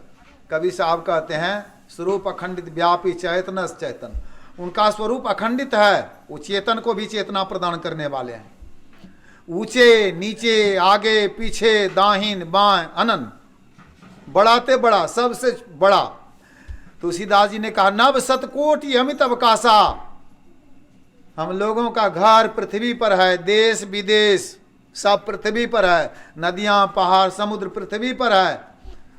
कवि साहब कहते हैं स्वरूप अखंडित व्यापी चैतनस चैतन। उनका स्वरूप अखंडित है, वो चेतन को भी चेतना प्रदान करने वाले हैं। ऊंचे नीचे आगे पीछे दाहिन बाएं अनंत, बढ़ाते बड़ा, सबसे बड़ा। तुलसीदास जी ने कहा नव शतकोटि अमित अवकाशा। हम लोगों का घर पृथ्वी पर है, देश विदेश सब पृथ्वी पर है, नदियां पहाड़ समुद्र पृथ्वी पर है।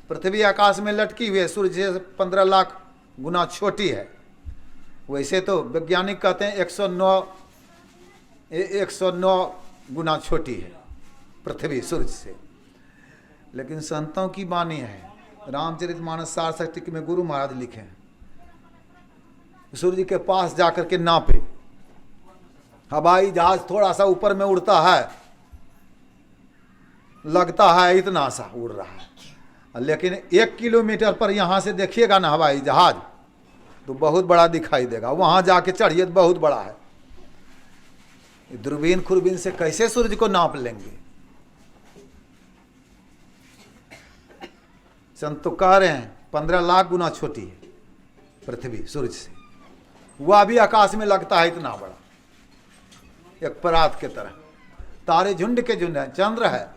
पृथ्वी आकाश में लटकी हुई है, सूर्य से 15 लाख गुना छोटी है। वैसे तो वैज्ञानिक कहते हैं 109 गुना छोटी है पृथ्वी सूर्य से। लेकिन संतों की वाणी है, रामचरितमानस सार शक्ति में गुरु महाराज लिखे हैं, सूर्य के पास जाकर के नापे। हवाई जहाज थोड़ा सा ऊपर में उड़ता है, लगता है इतना सा उड़ रहा है, लेकिन 1 किलोमीटर पर यहां से देखिएगा ना हवाई जहाज तो बहुत बड़ा दिखाई देगा। वहां जाके चढ़िए तो बहुत बड़ा है। दूरबीन खुरबीन से कैसे सूर्य को नाप लेंगे? संत तो कह रहे हैं 15 लाख गुना छोटी है पृथ्वी सूर्य से, वह भी आकाश में लगता है इतना बड़ा, एक परात के तरह। तारे झुंड के झुंड है, चंद्र है,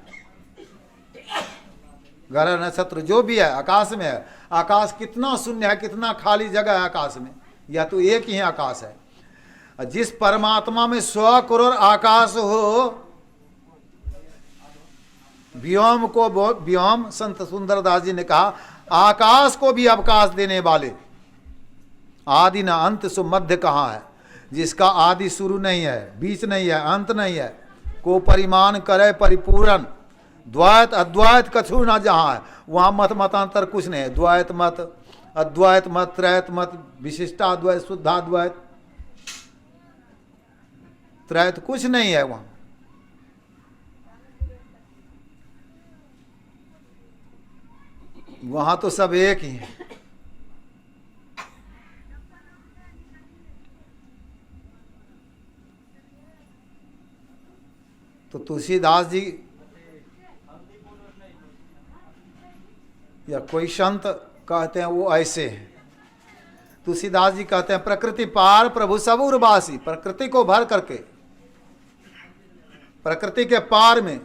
ग्रह नक्षत्र जो भी है आकाश में है। आकाश कितना शून्य है, कितना खाली जगह है आकाश में, या तो एक ही आकाश है। जिस परमात्मा में 100 करोड़ आकाश हो, व्योम को व्योम, संत सुंदरदास जी ने कहा आकाश को भी अवकाश देने वाले, आदि न अंत सो मध्य कहाँ है, जिसका आदि शुरू नहीं है, बीच नहीं है, अंत नहीं है, को परिमाण करे परिपूर्ण, द्वैत अद्वैत कछु न जहाँ है, वहाँ मत मतांतर कुछ नहीं है। द्वैत मत, अद्वैत मत, त्रैत मत, विशिष्टाद्वैत, शुद्धाद्वैत, त्रैत कुछ नहीं है वहाँ। वहाँ तो सब एक ही है। तो तुलसीदास जी या कोई संत कहते हैं वो ऐसे हैं। तुलसीदास जी कहते हैं प्रकृति पार प्रभु सब उर्वासी, प्रकृति को भर करके, प्रकृति के पार में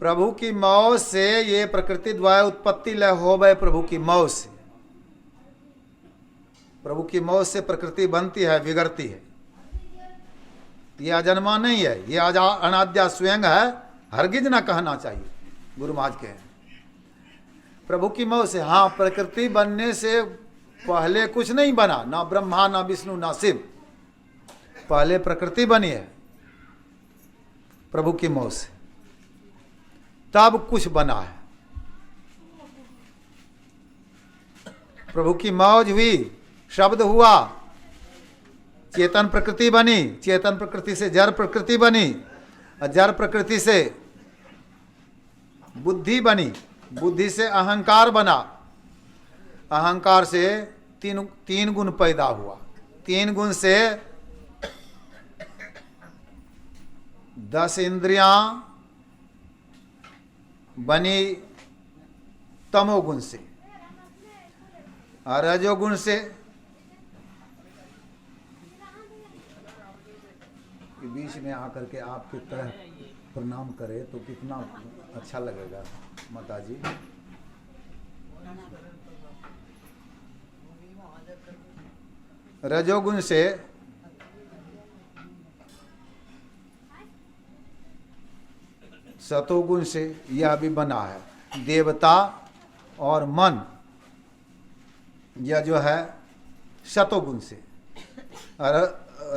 प्रभु की मौज से ये प्रकृति द्वारा उत्पत्ति लय हो गए। प्रभु की मौज से, प्रभु की मौज से प्रकृति बनती है, बिगड़ती है। ये अजन्मा नहीं है, ये अनाद्या स्वयं है, हरगिज ना कहना चाहिए। गुरु महाराज के प्रभु की मौज से। हाँ, प्रकृति बनने से पहले कुछ नहीं बना, ना ब्रह्मा ना विष्णु ना शिव, पहले प्रकृति बनी है प्रभु की मौज से, तब कुछ बना है। प्रभु की मौज हुई, शब्द हुआ, चेतन प्रकृति बनी, चेतन प्रकृति से जड़ प्रकृति बनी, और जड़ प्रकृति से बुद्धि बनी, बुद्धि से अहंकार बना, अहंकार से तीन गुण पैदा हुआ, 3 गुण से 10 इंद्रियां बनी तमोगुण से, और रजोगुण से बीच में आकर के आपकी तरह प्रणाम करे तो कितना अच्छा लगेगा माता जी। रजोगुण से सतोगुण से यह भी बना है। देवता और मन यह जो है सतोगुण से,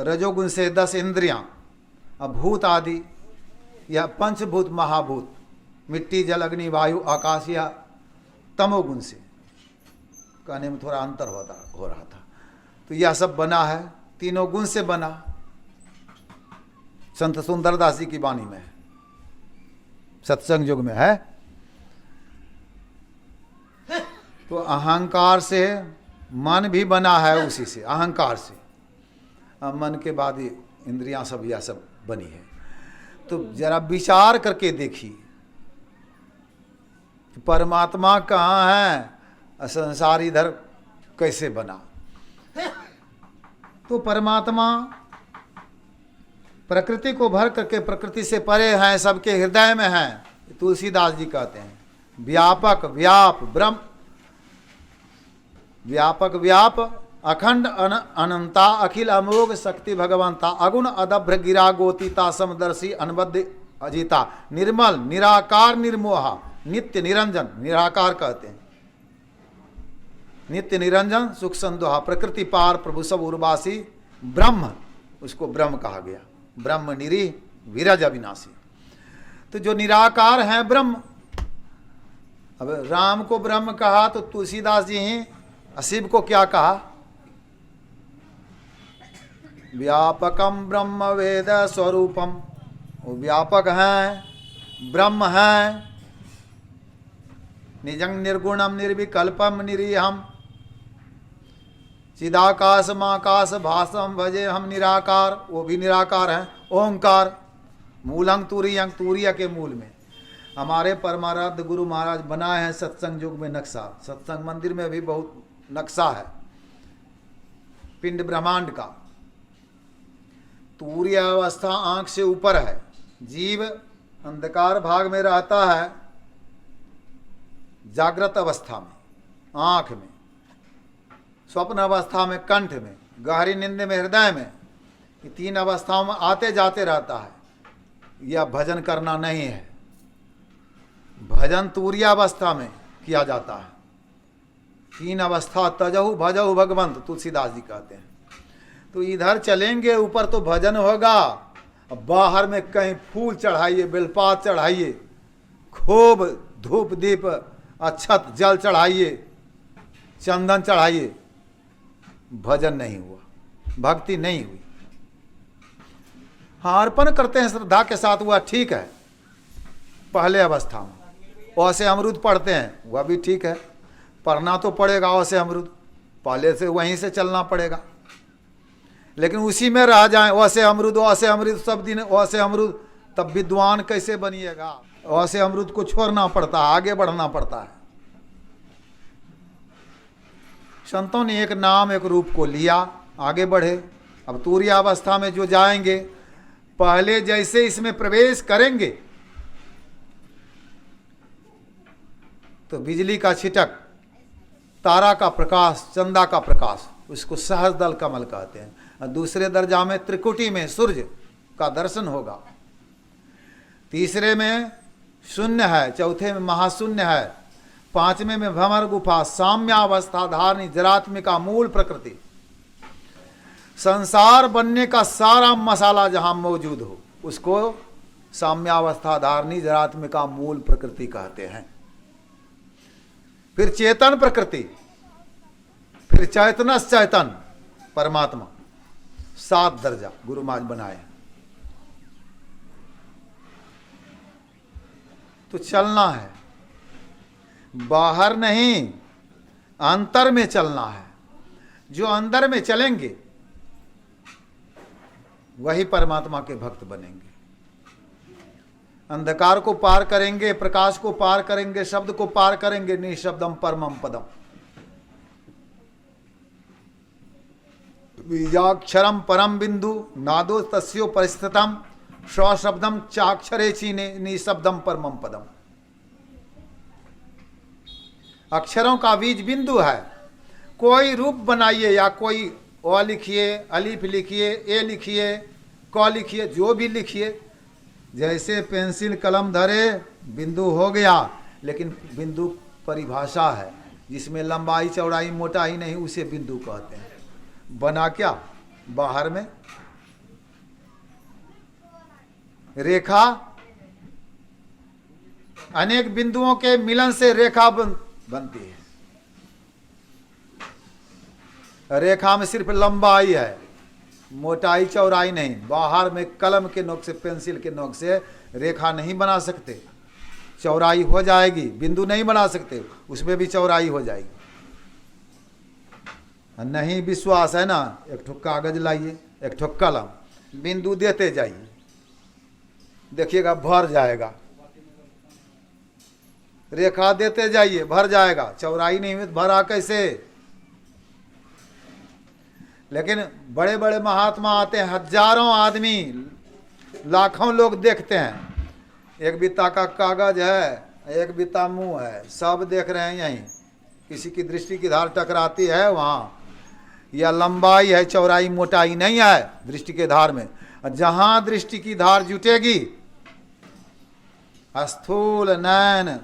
रजोगुण से 10 इंद्रियां, भूत आदि या पंचभूत महाभूत, मिट्टी जल अग्नि वायु आकाश, या तमोगुण से। कहने में थोड़ा अंतर हो रहा था। तो यह सब बना है, तीनों गुण से बना। संत सुंदरदास जी की वाणी में है, सत्संग युग में है। तो अहंकार से मन भी बना है, उसी से अहंकार से। अब मन के बाद ही इंद्रियां सब यह सब बनी है। तो जरा विचार करके देखिए परमात्मा कहाँ है, संसार इधर कैसे बना। तो परमात्मा प्रकृति को भर करके प्रकृति से परे हैं, सबके हृदय में हैं। तुलसीदास जी कहते हैं व्यापक व्याप ब्रह्म, व्यापक व्याप अखंड अनंता अखिल अमोघ शक्ति भगवंता, अगुण अदभ्र गिरा गोतीता समदर्शी अनबद्ध अजिता, निर्मल निराकार निर्मोहा नित्य निरंजन, निराकार कहते हैं, नित्य निरंजन सुख संदोहा, प्रकृति पार प्रभु सब उर्वासी, ब्रह्म, उसको ब्रह्म कहा गया, ब्रह्म निरी विरज अविनाशी। तो जो निराकार है ब्रह्म। अब राम को ब्रह्म कहा तो तुलसीदास जी ही शिव को क्या कहा, व्यापकम ब्रह्म वेद स्वरूपम, वो व्यापक हैं, ब्रह्म हैं, निजं निर्गुणम निर्विकल्पम निरीहम, चिदाकाश माकाश भासम भजे हम निराकार, वो भी निराकार हैं। ओंकार मूलंग तुरीयंग, तूर्य के मूल में, हमारे परमाराध्य गुरु महाराज बनाए हैं सत्संग युग में नक्शा। सत्संग मंदिर में भी बहुत नक्शा है पिंड ब्रह्मांड का। तूर्य अवस्था आंख से ऊपर है, जीव अंधकार भाग में रहता है जागृत अवस्था में आंख में, स्वप्न अवस्था में कंठ में, गहरी नींद में हृदय में। ये 3 अवस्थाओं में आते जाते रहता है। यह भजन करना नहीं है। भजन तूर्य अवस्था में किया जाता है। 3 अवस्था तजहु भजहु भगवंत, तुलसीदास जी कहते हैं। तो इधर चलेंगे ऊपर तो भजन होगा, बाहर में कहीं फूल चढ़ाइए, बेलपात चढ़ाइए, खूब धूप दीप अक्षत जल चढ़ाइए, चंदन चढ़ाइए, भजन नहीं हुआ, भक्ति नहीं हुई। हाँ, अर्पण करते हैं श्रद्धा के साथ, हुआ ठीक है। पहले अवस्था में वैसे अमरुद पढ़ते हैं, वह भी ठीक है, पढ़ना तो पड़ेगा वैसे अमरुद, पहले से वहीं से चलना पड़ेगा। लेकिन उसी में रह जाए वैसे अमरुद सब दिन वैसे अमरुद, तब विद्वान कैसे बनिएगा? वैसे अमरुद को छोड़ना पड़ता है, आगे बढ़ना पड़ता है। संतों ने एक नाम एक रूप को लिया, आगे बढ़े। अब तूर्य अवस्था में जो जाएंगे, पहले जैसे इसमें प्रवेश करेंगे तो बिजली का छिटक, तारा का प्रकाश, चंदा का प्रकाश, उसको सहस्रदल कमल कहते हैं। और दूसरे दर्जा में त्रिकुटी में सूर्य का दर्शन होगा। तीसरे में शून्य है, चौथे में महाशून्य है, 5वें में भ्रमर गुफा, साम्यावस्था धारणी जरात्मिका मूल प्रकृति। संसार बनने का सारा मसाला जहां मौजूद हो उसको साम्यावस्था धारणी जरात्मिका मूल प्रकृति कहते हैं। फिर चेतन प्रकृति, फिर चैतनस चैतन परमात्मा। 7 दर्जा गुरु महाराज बनाए हैं। तो चलना है, बाहर नहीं अंतर में चलना है। जो अंदर में चलेंगे वही परमात्मा के भक्त बनेंगे। अंधकार को पार करेंगे, प्रकाश को पार करेंगे, शब्द को पार करेंगे। निशब्दम परमम पदम, बीजाक्षरम परम बिंदु नादो तस्यो परिस्थितम स्वशब्दम चाक्षरे चीने निशब्दम परमम पदम। अक्षरों का बीज बिंदु है। कोई रूप बनाइए या कोई ओ लिखिए, अलिफ लिखिए, ए लिखिए, क लिखिए, जो भी लिखिए, जैसे पेंसिल कलम धरे बिंदु हो गया। लेकिन बिंदु परिभाषा है, जिसमें लंबाई चौड़ाई मोटाई नहीं, उसे बिंदु कहते हैं। बना क्या बाहर में रेखा, अनेक बिंदुओं के मिलन से रेखा बनती है। रेखा में सिर्फ लंबाई है, मोटाई चौड़ाई नहीं। बाहर में कलम के नोक से, पेंसिल के नोक से रेखा नहीं बना सकते, चौड़ाई हो जाएगी। बिंदु नहीं बना सकते, उसमें भी चौड़ाई हो जाएगी। नहीं विश्वास है ना, एक ठो कागज लाइए, एक ठो कलम, बिंदु देते जाइए, देखिएगा भर जाएगा। रेखा देते जाइए, भर जाएगा। चौड़ाई नहीं हुई तो भरा कैसे? लेकिन बड़े बड़े महात्मा आते हैं, हजारों आदमी, लाखों लोग देखते हैं। एक बित्ता का कागज है, एक बित्ता मुंह है, सब देख रहे हैं यहीं। किसी की दृष्टि की धार टकराती है वहाँ। यह लंबाई है, चौड़ाई मोटाई नहीं है दृष्टि के धार में। जहाँ दृष्टि की धार जुटेगी, स्थूल नयन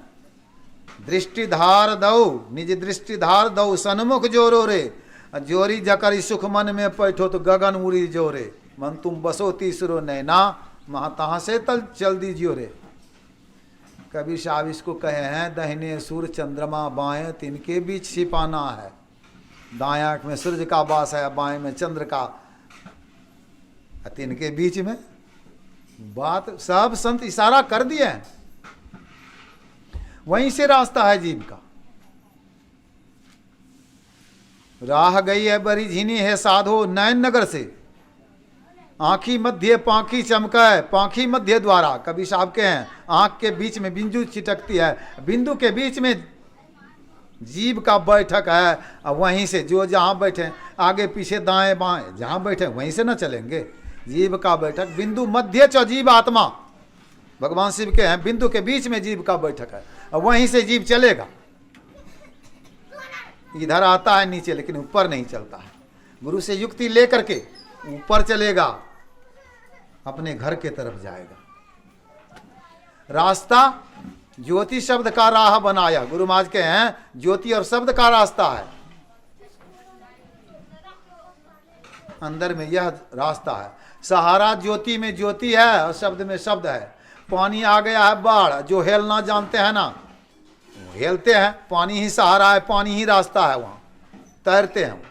दृष्टि धार दऊ, निज दृष्टि धार दऊ, सन्मुख जोरो रे। जोरी जकर सुख मन में बैठो तो गगन उड़ी जोरे। मन तुम बसो तीसरो नैना, महा तहाँ से तल चल दीजियो रे। कबीर साहब इसको कहे हैं, दाहिने सूर्य चंद्रमा बाएं, तिनके बीच छिपाना है। दाएं आंख में सूर्य का वास है, बाएं में चंद्र का, तिनके बीच में। बात सब संत इशारा कर दिए हैं, वहीं से रास्ता है जीव का। राह गई है बड़ी झीनी है साधो नयन नगर से, आँखी मध्य पाँखी चमकाए, पाँखी मध्य द्वारा, कभी साहब के हैं आँख के बीच में बिंदु चिटकती है, बिंदु के बीच में जीभ का बैठक है, और वहीं से जो जहाँ बैठे आगे पीछे दाएं बाएं जहाँ बैठे वहीं से न चलेंगे। जीभ का बैठक बिंदु मध्य च जीव आत्मा, भगवान शिव के हैं बिंदु के बीच में जीभ का बैठक है, और वहीं से जीव चलेगा। इधर आता है नीचे लेकिन ऊपर नहीं चलता है। गुरु से युक्ति लेकर के ऊपर चलेगा, अपने घर के तरफ जाएगा। रास्ता ज्योति शब्द का राह बनाया, गुरु महाराज के हैं ज्योति और शब्द का रास्ता है, अंदर में यह रास्ता है। सहारा ज्योति में ज्योति है और शब्द में शब्द है। पानी आ गया है बाढ़, जो हेलना जानते हैं ना हेलते हैं, पानी ही सहारा है, पानी ही रास्ता है, वहां तैरते हैं,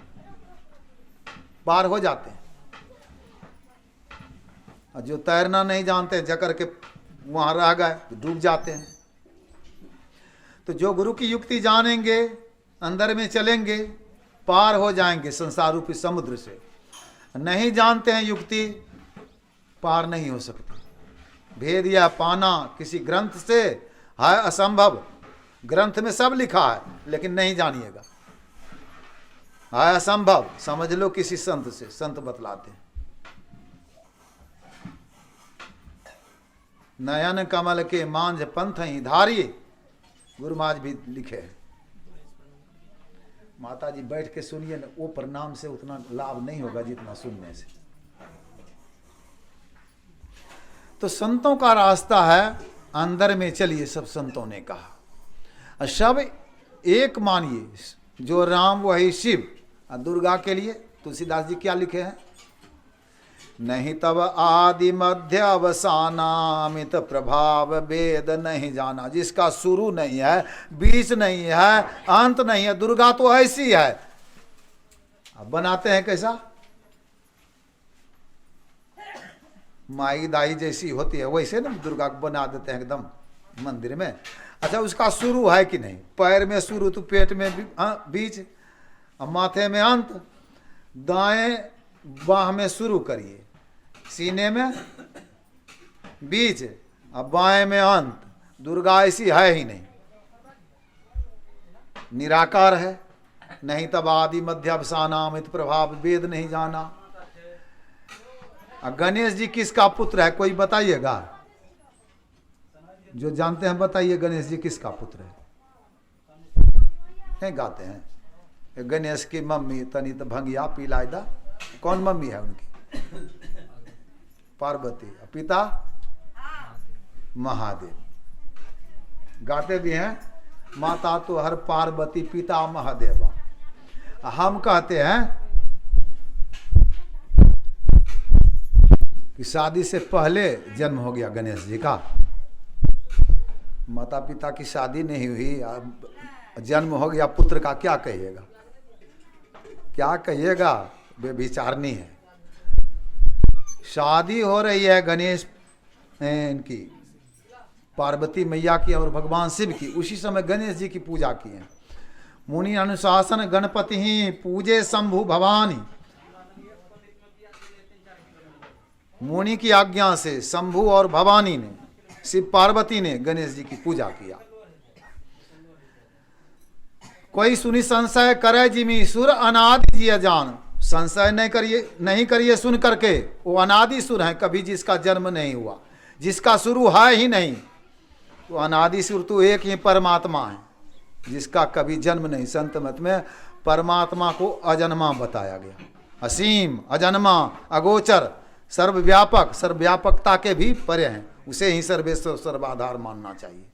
पार हो जाते हैं। और जो तैरना नहीं जानते जकड़ के वहां रह गए तो डूब जाते हैं। तो जो गुरु की युक्ति जानेंगे, अंदर में चलेंगे, पार हो जाएंगे संसार रूपी समुद्र से। नहीं जानते हैं युक्ति, पार नहीं हो सकते। भेद या पाना किसी ग्रंथ से है असंभव। ग्रंथ में सब लिखा है लेकिन नहीं जानिएगा, है असंभव। समझ लो किसी संत से, संत बतलाते हैं। नयन कमल के मांझ पंथ ही धारिये, गुरु महाराज भी लिखे हैं। माता जी बैठ के सुनिए ना, वो प्रणाम से उतना लाभ नहीं होगा जितना सुनने से। तो संतों का रास्ता है, अंदर में चलिए, सब संतों ने कहा। सब एक मानिए, जो राम वही शिव। दुर्गा के लिए तुलसीदास जी क्या लिखे हैं? नहीं तब आदि मध्य अवसानामित प्रभाव वेद नहीं जाना। जिसका शुरू नहीं है, बीच नहीं है, अंत नहीं है, दुर्गा तो ऐसी है। अब बनाते हैं कैसा? माई दाई जैसी होती है वैसे ना दुर्गा को बना देते हैं एकदम मंदिर में। अच्छा, उसका शुरू है कि नहीं? पैर में शुरू तो पेट में बीच, माथे में अंत, दाएं बाह में शुरू करिए, सीने में बीच, अब बाएं में अंत। दुर्गा ऐसी है ही नहीं, निराकार है। नहीं तब आदि मध्य अवसानामित प्रभाव वेद नहीं जाना। गणेश जी किसका पुत्र है? कोई बताइएगा, जो जानते हैं बताइए, गणेश जी किसका पुत्र है? नहीं गाते हैं। गणेश की मम्मी तनित भंगिया पिलायदा, कौन मम्मी है उनकी? पार्वती। पिता महादेव। गाते भी हैं, माता तो हर पार्वती पिता महादेवा। हम कहते हैं कि शादी से पहले जन्म हो गया गणेश जी का। माता पिता की शादी नहीं हुई, जन्म हो गया पुत्र का, क्या कहिएगा? क्या कहिएगा? बेविचारनी है। शादी हो रही है गणेश इनकी, पार्वती मैया की और भगवान शिव की। उसी समय गणेश जी की पूजा की है। मुनि अनुशासन गणपति ही पूजे शंभु भवानी। मुनि की आज्ञा से शंभु और भवानी ने, शिव पार्वती ने गणेश जी की पूजा किया। कोई सुनी संशय करे जिमी सुर अनादि जिय जान। संशय नहीं करिए सुन करके, वो अनादि सुर है, कभी जिसका जन्म नहीं हुआ, जिसका शुरू है ही नहीं। वो अनादि सुर तो एक ही परमात्मा है, जिसका कभी जन्म नहीं। संत मत में परमात्मा को अजन्मा बताया गया। असीम, अजन्मा, अगोचर, सर्वव्यापक, सर्वव्यापकता के भी परे हैं। उसे ही सर्वेश्वर सर्वाधार मानना चाहिए।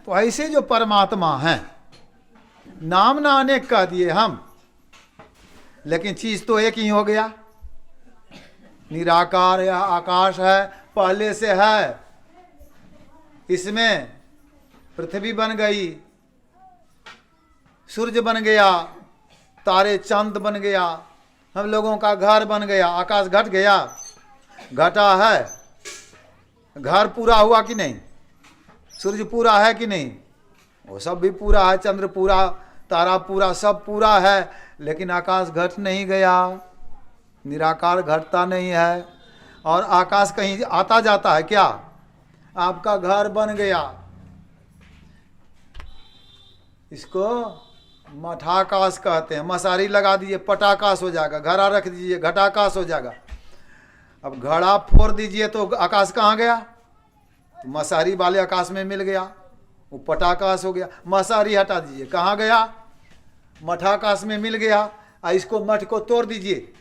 तो ऐसे जो परमात्मा हैं, नाम ना अनेक कह दिए हम, लेकिन चीज तो एक ही हो गया। निराकार या आकाश है, पहले से है। इसमें पृथ्वी बन गई, सूर्य बन गया, तारे चांद बन गया, हम लोगों का घर बन गया, आकाश घट गया, घटा है। घर पूरा हुआ कि नहीं? सूर्य पूरा है कि नहीं? वो सब भी पूरा है, चंद्र पूरा, तारा पूरा, सब पूरा है। लेकिन आकाश घट नहीं गया, निराकार घटता नहीं है। और आकाश कहीं आता जाता है क्या? आपका घर बन गया, इसको मठाकाश कहते हैं। मसारी लगा दीजिए पटाकाश हो जाएगा, घड़ा रख दीजिए घटाकाश हो जाएगा। अब घड़ा फोड़ दीजिए तो आकाश कहाँ गया? तो मसारी वाले आकाश में मिल गया, वो पटाकाश हो गया। मसारी हटा दीजिए, कहाँ गया? मठाकाश में मिल गया। इसको मठ को तोड़ दीजिए,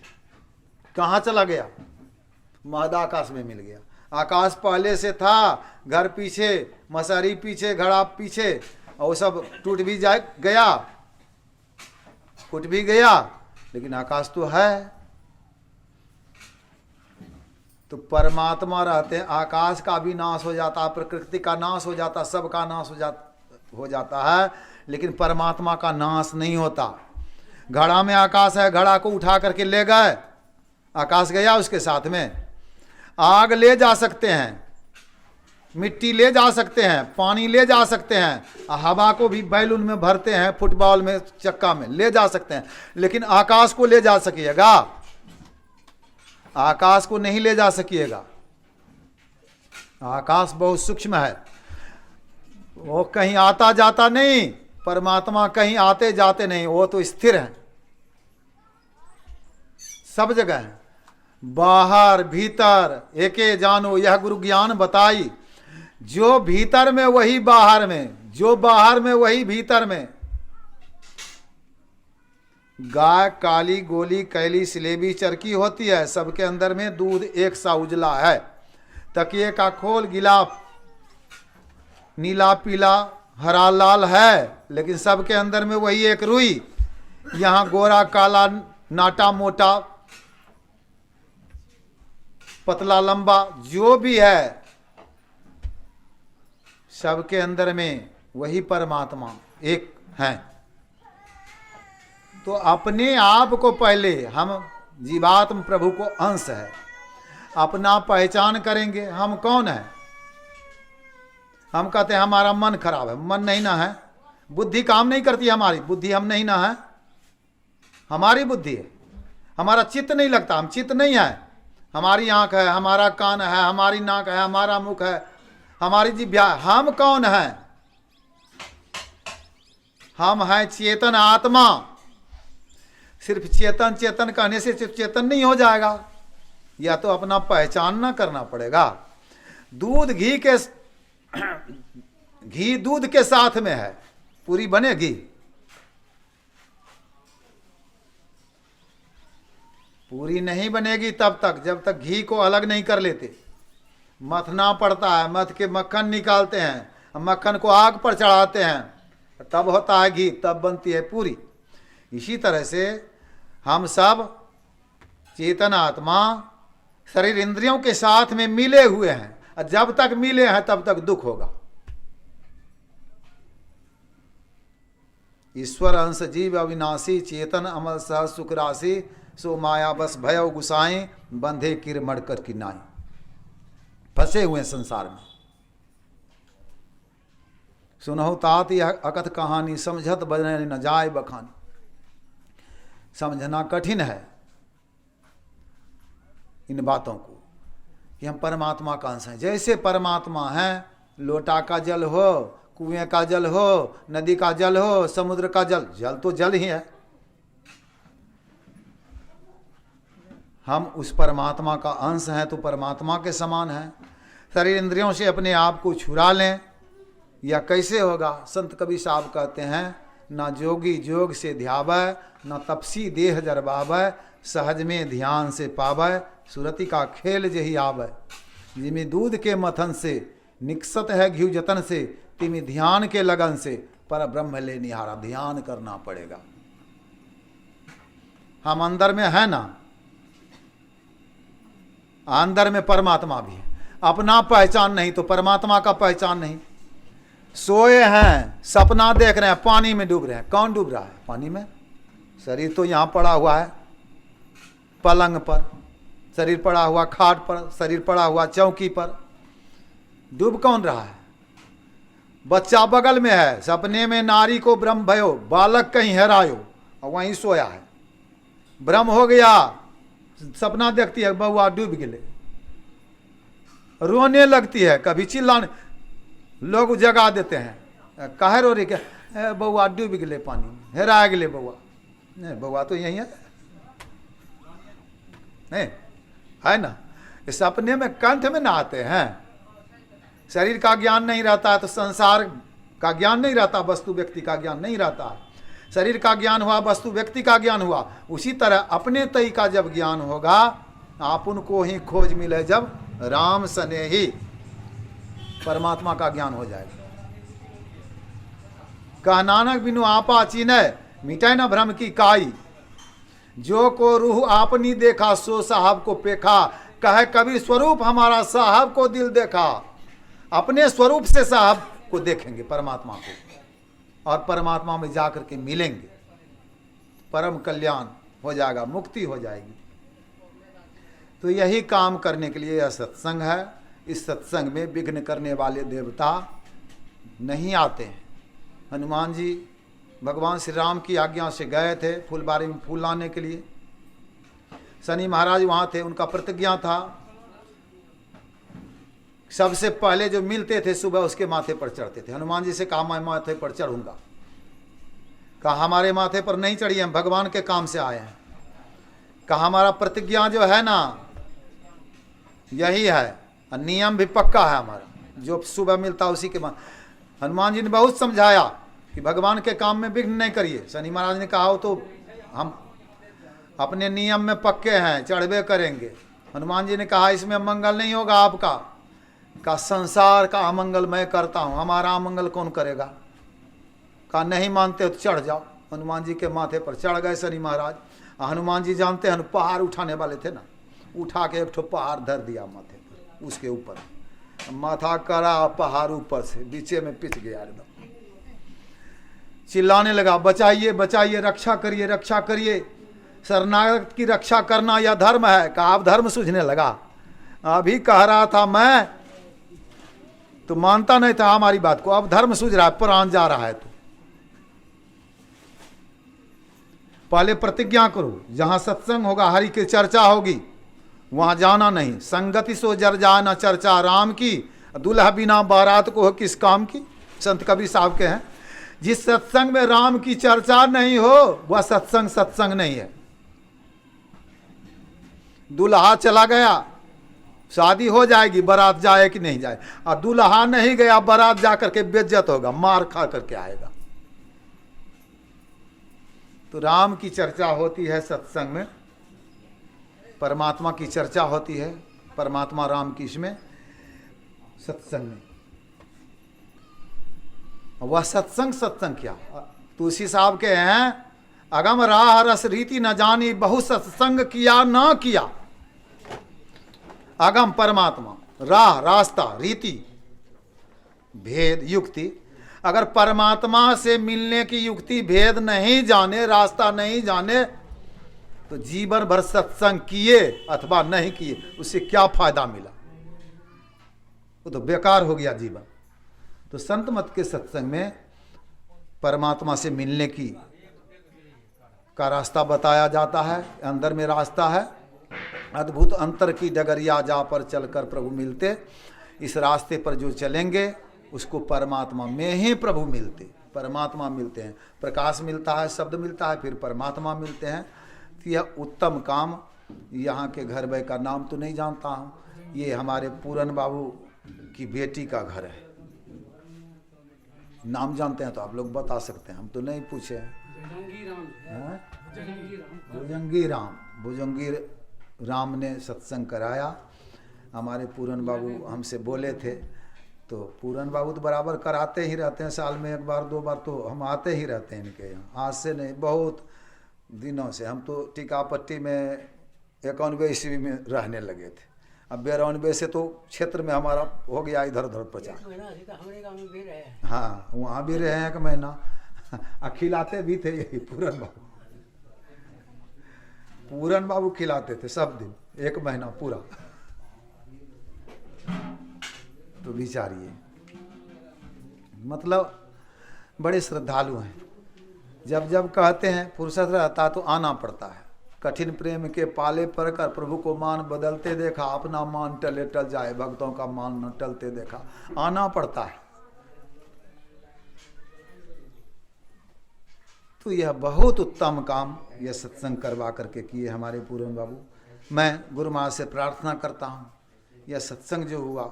कहाँ चला गया? महदाकाश में मिल गया। आकाश पहले से था, घर पीछे, मसारी पीछे, घड़ा पीछे, और सब टूट भी गया, फूट भी गया, लेकिन आकाश तो है। तो परमात्मा रहते हैं, आकाश का भी नाश हो जाता, प्रकृति का नाश हो जाता, सबका नाश हो जाता है, लेकिन परमात्मा का नाश नहीं होता। घड़ा में आकाश है, घड़ा को उठा करके ले गए, आकाश गया उसके साथ में। आग ले जा सकते हैं, मिट्टी ले जा सकते हैं, पानी ले जा सकते हैं, हवा को भी बैलून में भरते हैं, फुटबॉल में, चक्का में ले जा सकते हैं, लेकिन आकाश को ले जा सकिएगा? आकाश को नहीं ले जा सकिएगा। आकाश बहुत सूक्ष्म है, वो कहीं आता जाता नहीं। परमात्मा कहीं आते जाते नहीं, वो तो स्थिर है, सब जगह है। बाहर भीतर एके जानो यह गुरु ज्ञान बताई। जो भीतर में वही बाहर में, जो बाहर में वही भीतर में। गाय काली गोली कैली सिलेबी चरकी होती है, सबके अंदर में दूध एक सा उजला है। तकिए का खोल गिलाफ नीला पीला हरा लाल है, लेकिन सबके अंदर में वही एक रुई। यहाँ गोरा काला नाटा मोटा पतला लंबा जो भी है, सबके अंदर में वही परमात्मा एक है। तो अपने आप को पहले हम जीवात्म प्रभु को अंश है, अपना पहचान करेंगे हम कौन है। हम कहते हैं हमारा मन खराब है, मन नहीं ना है, बुद्धि काम नहीं करती हमारी, बुद्धि हम नहीं ना है, हमारी बुद्धि है। हमारा चित्त नहीं लगता, हम चित्त नहीं है। हमारी आंख है, हमारा कान है, हमारी नाक है, हमारा मुख है, हमारी जिह्वा। हम कौन है? हम हैं चेतन आत्मा। सिर्फ चेतन चेतन कहने से सिर्फ चेतन नहीं हो जाएगा, या तो अपना पहचानना करना पड़ेगा। दूध घी के घी दूध के साथ में है, पूरी बनेगी? पूरी नहीं बनेगी तब तक जब तक घी को अलग नहीं कर लेते। मथना पड़ता है, मथ के मक्खन निकालते हैं, मक्खन को आग पर चढ़ाते हैं, तब होता है घी, तब बनती है पूरी। इसी तरह से हम सब चेतन आत्मा शरीर इंद्रियों के साथ में मिले हुए हैं, और जब तक मिले हैं तब तक दुख होगा। ईश्वर अंश जीव अविनाशी, चेतन अमल सह सुख राशि, सो माया बस भय गुसाई, बंधे किर मड़कर की नाई। फंसे हुए संसार में। सुनहु तात यह अकथ कहानी, समझत बने न जाए बखानी। समझना कठिन है इन बातों को कि हम परमात्मा का अंश हैं। जैसे परमात्मा है, लोटा का जल हो, कुएं का जल हो, नदी का जल हो, समुद्र का जल, जल तो जल ही है। हम उस परमात्मा का अंश हैं तो परमात्मा के समान हैं। शरीर इंद्रियों से अपने आप को छुड़ा लें, या कैसे होगा? संत कबीर साहब कहते हैं, ना जोगी जोग से ध्यावै, ना तपसी देह जरबावै, सहज में ध्यान से पावै, सुरति का खेल जही आवै। जिमें दूध के मथन से निकसत है घी जतन से, तिमी ध्यान के लगन से पर ब्रह्म ले निहारा। ध्यान करना पड़ेगा। हम अंदर में है ना, अंदर में परमात्मा भी है। अपना पहचान नहीं तो परमात्मा का पहचान नहीं। सोए हैं, सपना देख रहे हैं, पानी में डूब रहे हैं। कौन डूब रहा है पानी में? शरीर तो यहाँ पड़ा हुआ है पलंग पर, शरीर पड़ा हुआ खाट पर, शरीर पड़ा हुआ चौकी पर। डूब कौन रहा है? बच्चा बगल में है, सपने में नारी को ब्रह्म भयो, बालक कहीं हेरायो, और वहीं सोया है। भ्रम हो गया, सपना देखती है बउआ डूब गए, रोने लगती है, कभी चिल्लाने, लोग जगा देते हैं, काहे रो रही क्या, बउआ डूब गए पानी में, हेरा गए बउआ, नहीं बउआ तो यही है, नहीं है ना। इस सपने में कंठ में ना आते हैं, शरीर का ज्ञान नहीं रहता है तो संसार का ज्ञान नहीं रहता, वस्तु व्यक्ति का ज्ञान नहीं रहता है। शरीर का ज्ञान हुआ, वस्तु व्यक्ति का ज्ञान हुआ, उसी तरह अपने तय का जब ज्ञान होगा, आप उनको ही खोज मिले जब राम सने ही परमात्मा का ज्ञान हो जाएगा। कह नानक बिनु आपा चिन्ह मिटाए न भ्रम की काई, जो को रूह आपनी देखा सो साहब को पेखा। कहे कबीर स्वरूप हमारा साहब को दिल देखा, अपने स्वरूप से साहब को देखेंगे परमात्मा को, और परमात्मा में जाकर के मिलेंगे, परम कल्याण हो जाएगा, मुक्ति हो जाएगी। तो यही काम करने के लिए यह सत्संग है। इस सत्संग में विघ्न करने वाले देवता नहीं आते हैं। हनुमान जी भगवान श्री राम की आज्ञा से गए थे फुलबारी में फूल लाने के लिए, शनि महाराज वहाँ थे, उनका प्रतिज्ञा था सबसे पहले जो मिलते थे सुबह उसके माथे पर चढ़ते थे। हनुमान जी से कहा मैं माथे पर चढ़ूंगा, कहा हमारे माथे पर नहीं चढ़िए, हम भगवान के काम से आए हैं। कहा हमारा प्रतिज्ञा जो है ना यही है, नियम भी पक्का है हमारा, जो सुबह मिलता उसी के माथे। हनुमान जी ने बहुत समझाया कि भगवान के काम में विघ्न नहीं करिए। शनि महाराज ने कहा हो तो हम अपने नियम में पक्के हैं, चढ़वे करेंगे। हनुमान जी ने कहा इसमें मंगल नहीं होगा आपका, का संसार का अमंगल मैं करता हूं, हमारा अमंगल कौन करेगा। कहा नहीं मानते हो तो चढ़ जाओ। हनुमान जी के माथे पर चढ़ गए शनि महाराज। हनुमान जी जानते हैं पहाड़ उठाने वाले थे ना, उठा के एक ठो पहाड़ धर दिया माथे पर, उसके ऊपर माथा करा पहाड़ ऊपर से बीचे में पिच गया एकदम, चिल्लाने लगा बचाइए बचाइए, रक्षा करिए रक्षा करिए, शरणागत की रक्षा करना यह धर्म है। कहा अब धर्म सूझने लगा, अभी कह रहा था मैं तो मानता नहीं था हमारी बात को, अब धर्म सूझ रहा है, प्राण जा रहा है। तो पहले प्रतिज्ञा करो, जहां सत्संग होगा हरि की चर्चा होगी वहां जाना नहीं। संगति सो जर जाना चर्चा राम की, दुल्हा बिना बारात को हो किस काम की। संत कबीर साहब के हैं, जिस सत्संग में राम की चर्चा नहीं हो वह सत्संग सत्संग नहीं है। दुल्हा चला गया शादी हो जाएगी, बारात जाए कि नहीं जाए, और दुल्हा नहीं गया बारात जाकर के बेइज्जत होगा, मार खा करके आएगा। तो राम की चर्चा होती है सत्संग में, परमात्मा की चर्चा होती है, परमात्मा राम की इसमें सत्संग में। वह सत्संग सत्संग क्या, तुलसी साहब के हैं अगम राह रस रीति न जानी, बहु सत्संग किया ना किया। अगम परमात्मा, राह रास्ता, रीति भेद युक्ति। अगर परमात्मा से मिलने की युक्ति भेद नहीं जाने, रास्ता नहीं जाने, तो जीवन भर सत्संग किए अथवा नहीं किए उससे क्या फायदा मिला, वो तो बेकार हो गया जीवन। तो संत मत के सत्संग में परमात्मा से मिलने की का रास्ता बताया जाता है। अंदर में रास्ता है, अद्भुत अंतर की डगरिया जा पर चलकर प्रभु मिलते। इस रास्ते पर जो चलेंगे उसको परमात्मा में ही प्रभु मिलते, परमात्मा मिलते हैं। प्रकाश मिलता है, शब्द मिलता है, फिर परमात्मा मिलते हैं। तो यह उत्तम काम। यहाँ के घर भाई का नाम तो नहीं जानता हूँ, ये हमारे पूरन बाबू की बेटी का घर है। नाम जानते हैं तो आप लोग बता सकते हैं, हम तो नहीं पूछे हैं। भुजंगी राम ने सत्संग कराया। हमारे पूरन बाबू हमसे बोले थे, तो पूरन बाबू तो बराबर कराते ही रहते हैं, साल में एक बार दो बार तो हम आते ही रहते हैं इनके यहाँ। आज से नहीं, बहुत दिनों से। हम तो टीकापट्टी में 91 ईस्वी में रहने लगे थे, अब 92 से तो क्षेत्र में हमारा हो गया इधर उधर प्रचार। हाँ, वहाँ भी रहे हैं 1 महीना। खिलाते भी थे यही पूरन बाबू खिलाते थे सब दिन 1 महीना पूरा। तो विचारिए, मतलब बड़े श्रद्धालु हैं। जब जब कहते हैं फुर्सत रहता तो आना पड़ता है, कठिन प्रेम के पाले पड़कर प्रभु को मान बदलते देखा, अपना मान टले टल जाए, भक्तों का मान न टलते देखा। आना पड़ता है। तो यह बहुत उत्तम काम यह सत्संग करवा करके किए हमारे पूरन बाबू। मैं गुरु माँ से प्रार्थना करता हूँ, यह सत्संग जो हुआ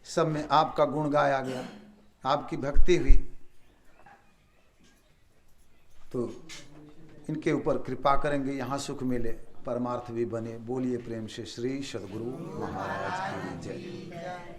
सब में आपका गुण गाया गया, आपकी भक्ति हुई, तो इनके ऊपर कृपा करेंगे, यहाँ सुख मिले, परमार्थ भी बने। बोलिए प्रेम से श्री सद्गुरु महाराज की जय।